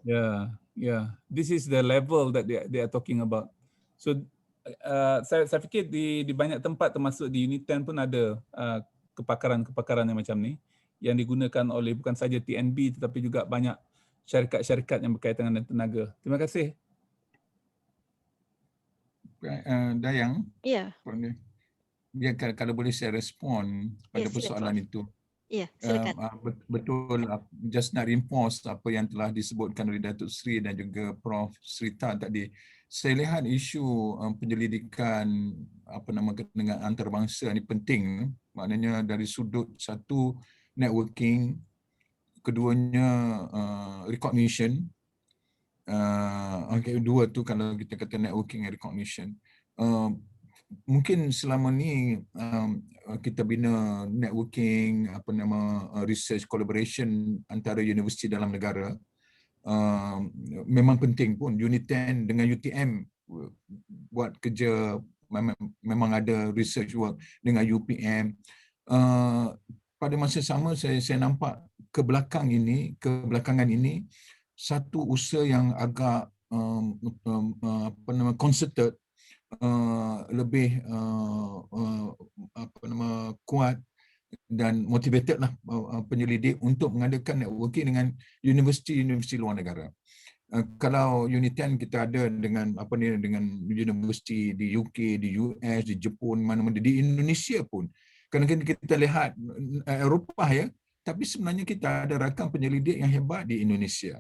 Yeah. This is the level that they are talking about. So saya fikir di banyak tempat termasuk di Unit 10 pun ada kepakaran yang macam ni yang digunakan oleh bukan saja TNB tetapi juga banyak syarikat-syarikat yang berkaitan dengan tenaga. Terima kasih. Dayang. Ya. Ya, kalau boleh saya respon pada persoalan itu. Ya, silakan. Betul, just nak reinforce apa yang telah disebutkan oleh Datuk Sri dan juga Prof Srita tadi. Saya lihat isu penyelidikan dengan antarabangsa ini penting, maknanya dari sudut satu networking, keduanya recognition. Dua tu kalau kita kata networking and recognition. Mungkin selama ni kita bina networking, research collaboration antara universiti dalam negara. Memang penting pun. Unit 10 dengan UTM buat kerja, memang ada research work dengan UPM. Pada masa sama saya nampak kebelakangan ini satu usaha yang agak concerted, lebih kuat dan motivated lah penyelidik untuk mengadakan networking dengan universiti-universiti luar negara. Kalau Unit 10 kita ada dengan dengan universiti di UK, di US, di Jepun, mana-mana, di Indonesia pun. Kadang-kadang kita lihat Eropah ya, tapi sebenarnya kita ada rakan penyelidik yang hebat di Indonesia.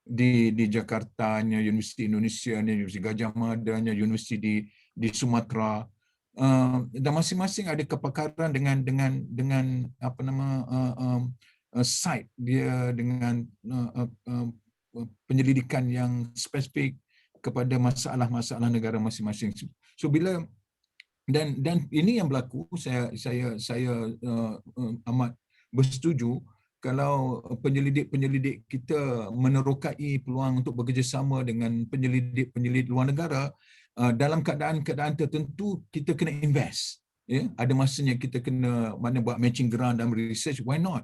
Di Jakarta, Universiti Indonesia, Universiti Gajah Mada, Universiti di Sumatera. Dan masing-masing ada kepakaran dengan site dia, dengan penyelidikan yang spesifik kepada masalah-masalah negara masing-masing. So bila dan ini yang berlaku, saya amat bersetuju kalau penyelidik-penyelidik kita menerokai peluang untuk bekerjasama dengan penyelidik luar negara. Dalam keadaan tertentu kita kena invest, ya. Ada masanya kita kena buat matching grant dan research, why not?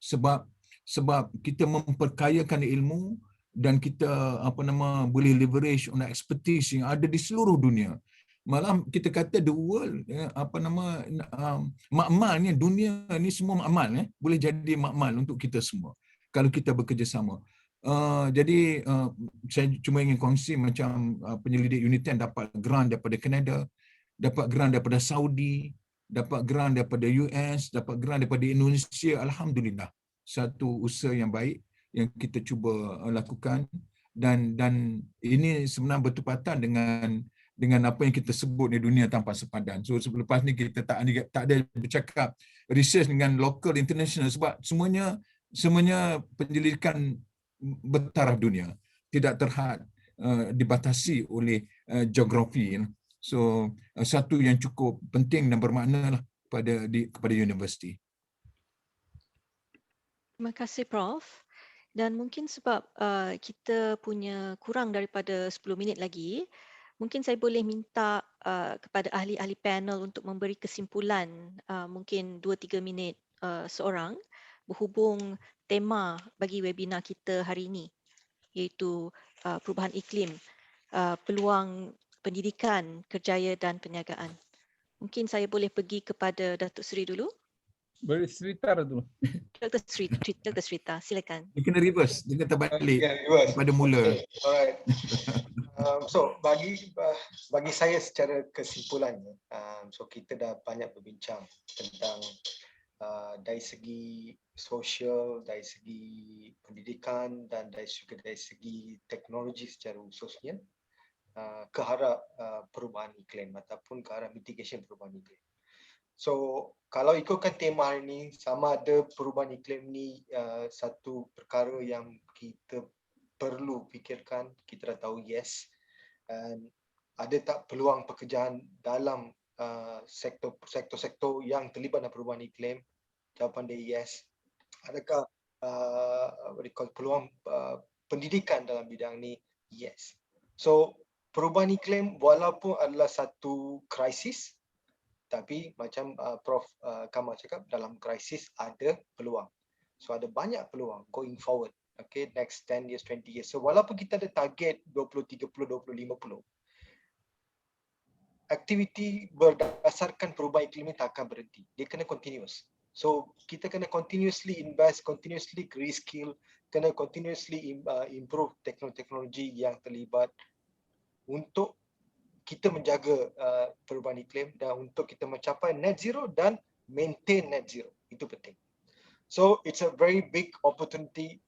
Sebab kita memperkayakan ilmu dan kita boleh leverage on expertise yang ada di seluruh dunia. Malah kita kata the world, makmal ni, dunia ni semua makmal, boleh jadi makmal untuk kita semua kalau kita bekerjasama. Jadi saya cuma ingin kongsi macam penyelidik Unit 10 dapat grant daripada Kanada, dapat grant daripada Saudi, dapat grant daripada US, dapat grant daripada Indonesia. Alhamdulillah, satu usaha yang baik yang kita cuba lakukan, dan ini sebenarnya bertepatan dengan apa yang kita sebut di dunia tanpa sepadan. So selepas ni kita tak ada bercakap research dengan local, international, sebab semuanya penyelidikan bertaraf dunia, tidak terhad dibatasi oleh geografi. So satu yang cukup penting dan bermakna lah kepada universiti. Terima kasih Prof. Dan mungkin sebab kita punya kurang daripada 10 minit lagi, mungkin saya boleh minta kepada ahli-ahli panel untuk memberi kesimpulan mungkin 2-3 minit seorang berhubung tema bagi webinar kita hari ini, iaitu perubahan iklim, peluang pendidikan, kerjaya dan perniagaan. Mungkin saya boleh pergi kepada Datuk Seri dulu. Boleh cerita dulu. Dr. Srita, silakan. Dia kena reverse, dia kena balik Reverse. daripada mula. Okay. Alright. So bagi saya secara kesimpulannya, so kita dah banyak berbincang tentang dari segi sosial, dari segi pendidikan dan dari segi teknologi secara khususnya ke arah perubahan iklim ataupun ke arah mitigation perubahan iklim. So kalau ikutkan tema hari ini, sama ada perubahan iklim ni satu perkara yang kita perlu fikirkan, kita dah tahu yes. Dan ada tak peluang pekerjaan dalam sektor-sektor yang terlibat dalam perubahan iklim? Jawapan dia yes. Adakah peluang pendidikan dalam bidang ni? Yes. So perubahan iklim walaupun adalah satu krisis, tapi macam Prof Kamal cakap, dalam krisis ada peluang. So ada banyak peluang going forward. Okay, next 10 years, 20 years. So walaupun kita ada target 20, 30, 20, 50, aktiviti berdasarkan perubahan iklim ini tak akan berhenti. Dia kena continuous. So kita kena continuously invest, continuously reskill, kena continuously improve teknologi yang terlibat untuk kita menjaga perubahan iklim dan untuk kita mencapai net zero dan maintain net zero. Itu penting. So it's a very big opportunity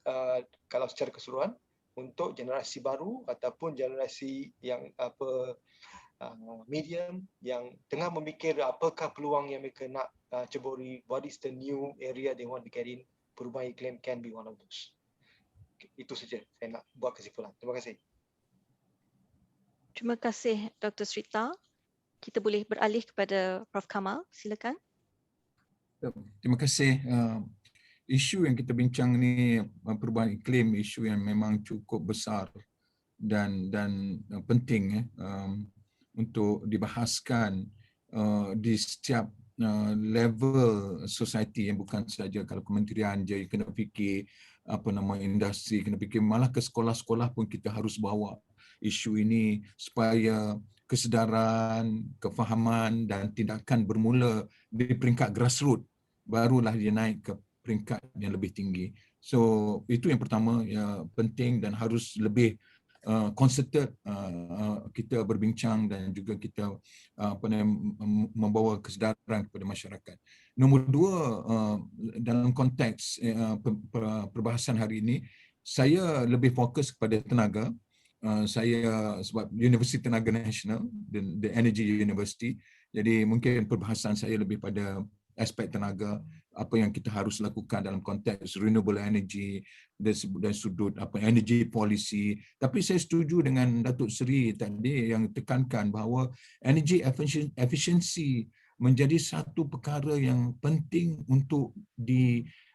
kalau secara keseluruhan untuk generasi baru ataupun generasi yang medium yang tengah memikir apakah peluang yang mereka nak ceburi, what is the new area they want to get in. Perubahan iklim can be one of those. Okay, itu saja saya nak buat kesimpulan. Terima kasih. Terima kasih Dr. Srita. Kita boleh beralih kepada Prof. Kamal, silakan. Terima kasih. Isu yang kita bincang ni, perubahan iklim, isu yang memang cukup besar dan penting untuk dibahaskan di setiap level society, yang bukan saja kalau kementerian je kena fikir, industri kena fikir, malah ke sekolah-sekolah pun kita harus bawa isu ini supaya kesedaran, kefahaman dan tindakan bermula di peringkat grassroots, barulah dia naik ke peringkat yang lebih tinggi. So itu yang pertama, ya, penting dan harus lebih concerted kita berbincang dan juga kita membawa kesedaran kepada masyarakat. Nombor dua, dalam konteks perbahasan hari ini, saya lebih fokus kepada tenaga. Saya sebab Universiti Tenaga Nasional, the Energy University, jadi mungkin perbahasan saya lebih pada aspek tenaga, apa yang kita harus lakukan dalam konteks renewable energy dan sudut energy policy. Tapi saya setuju dengan Datuk Seri tadi yang tekankan bahawa energy efficiency menjadi satu perkara yang penting untuk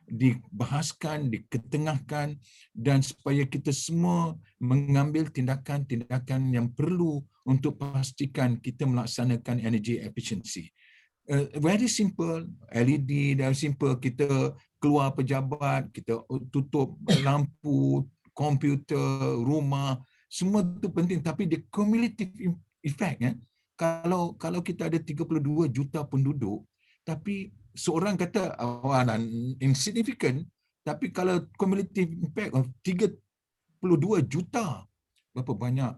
dibahaskan, diketengahkan, dan supaya kita semua mengambil tindakan-tindakan yang perlu untuk pastikan kita melaksanakan energy efficiency. Very simple, LED dan simple, kita keluar pejabat, kita tutup lampu, komputer, rumah, semua itu penting, tapi the cumulative effect, kalau kita ada 32 juta penduduk, tapi seorang kata insignificant, tapi kalau cumulative impact of 32 juta, berapa banyak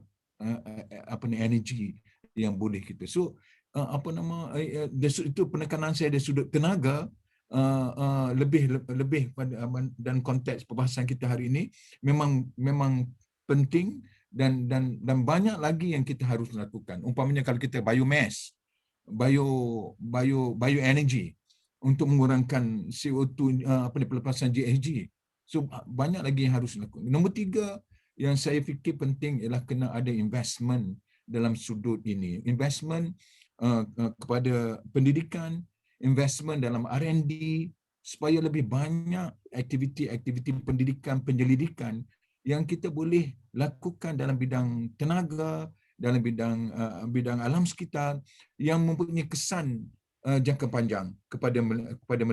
energy yang boleh kita. So itu penekanan saya dari sudut tenaga, lebih pada dan konteks perbahasan kita hari ini memang penting dan banyak lagi yang kita harus lakukan. Umpamanya kalau kita biomass, bioenergy untuk mengurangkan CO2, pelepasan GHG. So banyak lagi yang harus dilakukan. Nombor tiga yang saya fikir penting ialah kena ada investment dalam sudut ini. Investment kepada pendidikan, investment dalam R&D, supaya lebih banyak aktiviti-aktiviti pendidikan, penyelidikan yang kita boleh lakukan dalam bidang tenaga, dalam bidang alam sekitar yang mempunyai kesan jangka panjang kepada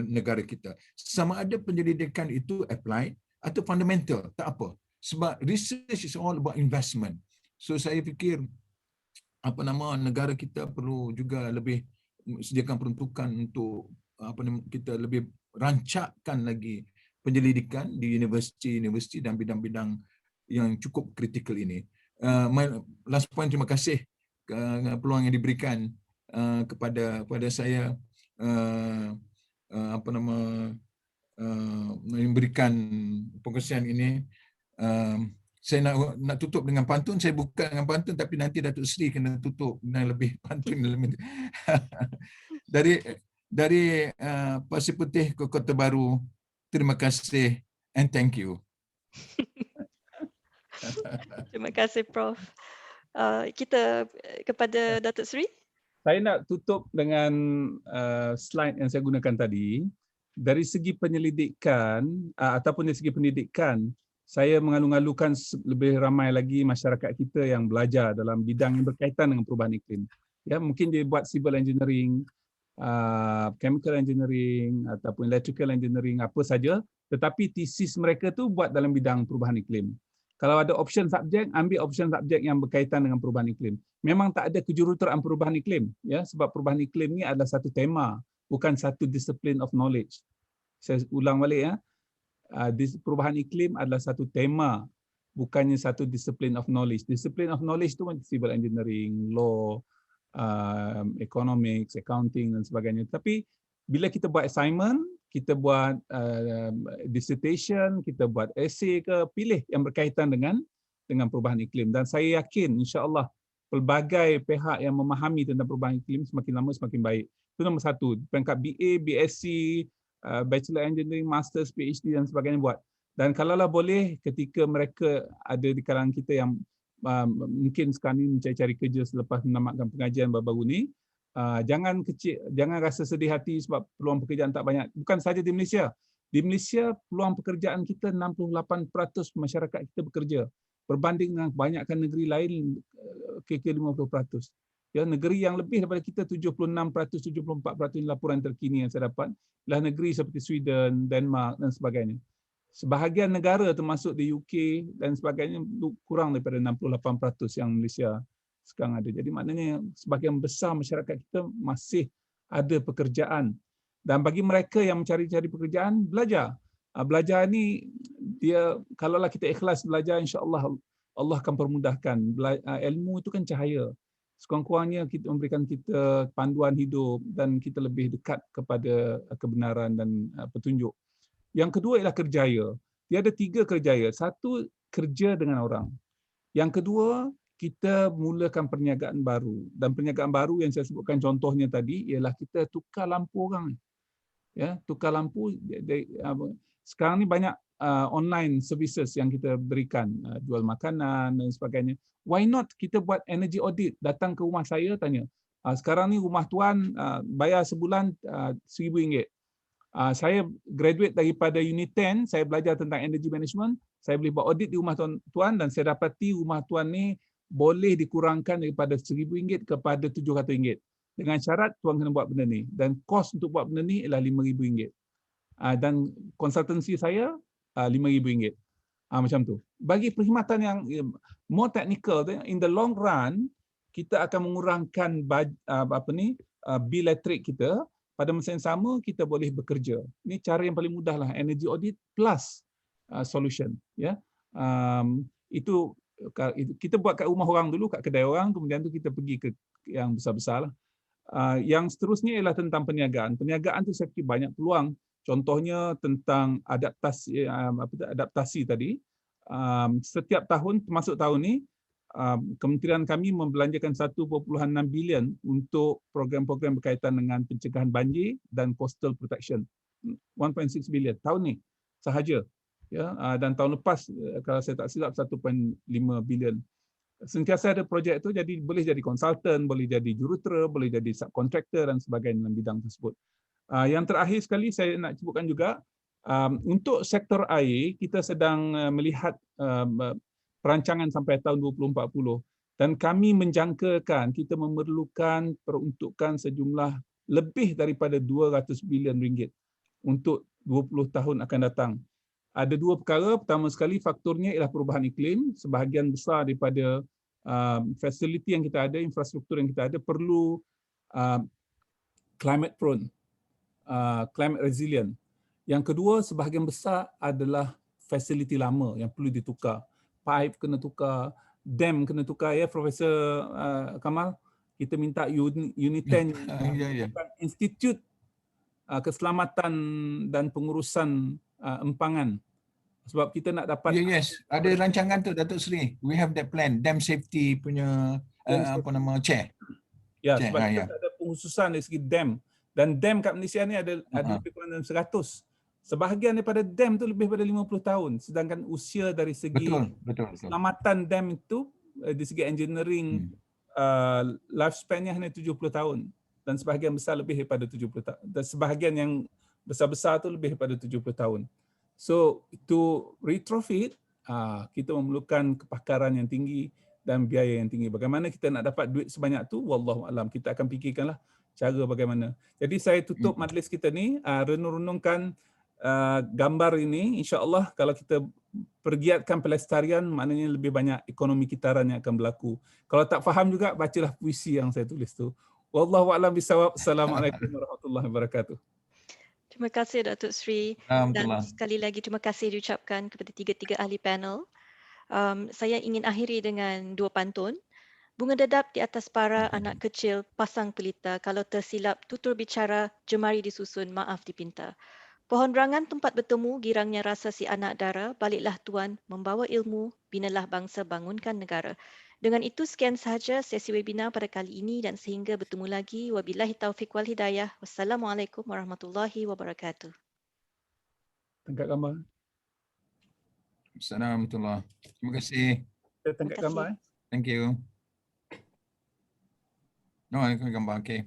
negara kita. Sama ada penyelidikan itu applied atau fundamental, tak apa. Sebab research is all about investment. So saya fikir negara kita perlu juga lebih sediakan peruntukan untuk kita lebih rancakkan lagi penyelidikan di universiti dan bidang-bidang yang cukup kritikal ini. Last point, terima kasih peluang yang diberikan kepada saya memberikan perkongsian ini. Saya nak tutup dengan pantun. Saya buka dengan pantun, tapi nanti Datuk Seri kena tutup dengan lebih pantun. Dari Pasir Putih ke Kota Baru, terima kasih and thank you. Terima kasih Prof. Kita kepada Datuk Seri. Saya nak tutup dengan slide yang saya gunakan tadi. Dari segi penyelidikan ataupun dari segi pendidikan, saya mengalu-alukan lebih ramai lagi masyarakat kita yang belajar dalam bidang yang berkaitan dengan perubahan iklim. Ya, mungkin dia buat civil engineering, chemical engineering ataupun electrical engineering, apa saja, tetapi tesis mereka tu buat dalam bidang perubahan iklim. Kalau ada option subjek, ambil option subjek yang berkaitan dengan perubahan iklim. Memang tak ada kejuruteraan perubahan iklim, ya, sebab perubahan iklim ni adalah satu tema, bukan satu discipline of knowledge. Saya ulang balik, ya. Perubahan iklim adalah satu tema, bukannya satu discipline of knowledge. Discipline of knowledge tu macam civil engineering, law, economics, accounting dan sebagainya. Tapi bila kita buat assignment, kita buat dissertation, kita buat essay ke, pilih yang berkaitan dengan perubahan iklim. Dan saya yakin insya-Allah pelbagai pihak yang memahami tentang perubahan iklim semakin lama semakin baik. Itu nombor satu. Peringkat BA, BSc, Bachelor Engineering, Masters, PhD dan sebagainya buat. Dan kalaulah boleh ketika mereka ada di kalangan kita yang mungkin sekarang ni mencari-cari kerja selepas menamatkan pengajian baru-baru ni, jangan rasa sedih hati sebab peluang pekerjaan tak banyak. Bukan saja di Malaysia. Di Malaysia peluang pekerjaan kita 68% masyarakat kita bekerja. Berbanding dengan kebanyakan negeri lain kira-kira 50%. Ya, negeri yang lebih daripada kita 76%, 74% laporan terkini yang saya dapat adalah negeri seperti Sweden, Denmark dan sebagainya. Sebahagian negara termasuk di UK dan sebagainya kurang daripada 68% yang Malaysia sekarang ada. Jadi maknanya sebahagian besar masyarakat kita masih ada pekerjaan. Dan bagi mereka yang mencari-cari pekerjaan, belajar. Belajar ni dia kalaulah kita ikhlas belajar, insya-Allah Allah akan permudahkan. Ilmu itu kan cahaya. Sekurang-kurangnya kita memberikan kita panduan hidup dan kita lebih dekat kepada kebenaran dan petunjuk. Yang kedua ialah kerjaya. Dia ada 3 kerjaya. Satu, kerja dengan orang. Yang kedua, kita mulakan perniagaan baru. Dan perniagaan baru yang saya sebutkan contohnya tadi ialah kita tukar lampu orang. Ya, tukar lampu. Sekarang ni banyak online services yang kita berikan, jual makanan dan sebagainya. Why not kita buat energy audit? Datang ke rumah saya tanya, sekarang ni rumah tuan bayar sebulan RM1,000. Saya graduate daripada Unit 10, saya belajar tentang energy management, saya boleh buat audit di rumah tuan dan saya dapati rumah tuan ni boleh dikurangkan daripada RM1,000 kepada RM700. Dengan syarat tuan kena buat benda ni. Dan kos untuk buat benda ni ialah RM5,000. Dan konsultansi saya RM5,000. Macam tu. Bagi perkhidmatan yang more technical, in the long run, kita akan mengurangkan bil elektrik kita. Pada masa yang sama, kita boleh bekerja. Ini cara yang paling mudah lah. Energy audit plus solution. Ya, itu kita buat kat rumah orang dulu, kat kedai orang, kemudian tu kita pergi ke yang besar-besar lah. Yang seterusnya ialah tentang perniagaan. Perniagaan tu saya fikir banyak peluang. Contohnya tentang adaptasi tadi. Setiap tahun, termasuk tahun ni, kementerian kami membelanjakan 1.6 bilion untuk program-program berkaitan dengan pencegahan banjir dan coastal protection. 1.6 bilion tahun ni sahaja. Ya, dan tahun lepas kalau saya tak silap 1.5 bilion. Sentiasa ada projek itu, jadi boleh jadi konsultan, boleh jadi jurutera, boleh jadi subkontraktor dan sebagainya dalam bidang tersebut. Yang terakhir sekali saya nak sebutkan juga, untuk sektor air kita sedang melihat perancangan sampai tahun 2040 dan kami menjangkakan kita memerlukan peruntukan sejumlah lebih daripada 200 bilion ringgit untuk 20 tahun akan datang. Ada dua perkara. Pertama sekali faktornya ialah perubahan iklim. Sebahagian besar daripada fasiliti yang kita ada, infrastruktur yang kita ada perlu climate prone, climate resilient. Yang kedua, sebahagian besar adalah fasiliti lama yang perlu ditukar. Pipe kena tukar, dam kena tukar, ya Profesor Kamal. Kita minta UNITEN Institut Keselamatan dan Pengurusan Empangan, sebab kita nak dapat Yes, ada rancangan tu Datuk Seri. We have that plan, dam safety punya chair. Ya, sebab kita tak ada pengkhususan dari segi dam. Dan dam kat Malaysia ni ada lebih kurang dalam 100. Sebahagian daripada dam tu lebih pada 50 tahun. Sedangkan usia dari segi keselamatan dam itu, dari segi engineering, lifespan-nya hanya 70 tahun. Dan sebahagian besar lebih daripada 70 tahun. Dan sebahagian yang besar-besar tu lebih daripada 70 tahun. So, to retrofit, kita memerlukan kepakaran yang tinggi dan biaya yang tinggi. Bagaimana kita nak dapat duit sebanyak tu? Wallahu alam. Kita akan fikirkanlah cara bagaimana. Jadi saya tutup majlis kita ni, renung-renungkan gambar ini. InsyaAllah kalau kita pergiatkan pelestarian, maknanya lebih banyak ekonomi kitaran yang akan berlaku. Kalau tak faham juga, bacalah puisi yang saya tulis tu. Wallahu a'lam bishawab. Assalamualaikum warahmatullahi wabarakatuh. Terima kasih Datuk Sri, dan sekali lagi terima kasih diucapkan kepada tiga-tiga ahli panel. Saya ingin akhiri dengan dua pantun. Bunga dedap di atas para anak kecil pasang pelita, kalau tersilap tutur bicara, jemari disusun, maaf dipinta. Pohon rangan tempat bertemu, girangnya rasa si anak dara, baliklah tuan, membawa ilmu, binalah bangsa, bangunkan negara. Dengan itu sekian sahaja sesi webinar pada kali ini dan sehingga bertemu lagi. Wabillahi taufiq wal hidayah. Wassalamualaikum warahmatullahi wabarakatuh. Tangkap gambar. Assalamualaikum. Terima kasih. Tangkap gambar. Thank you. No, I can gambar. Okay.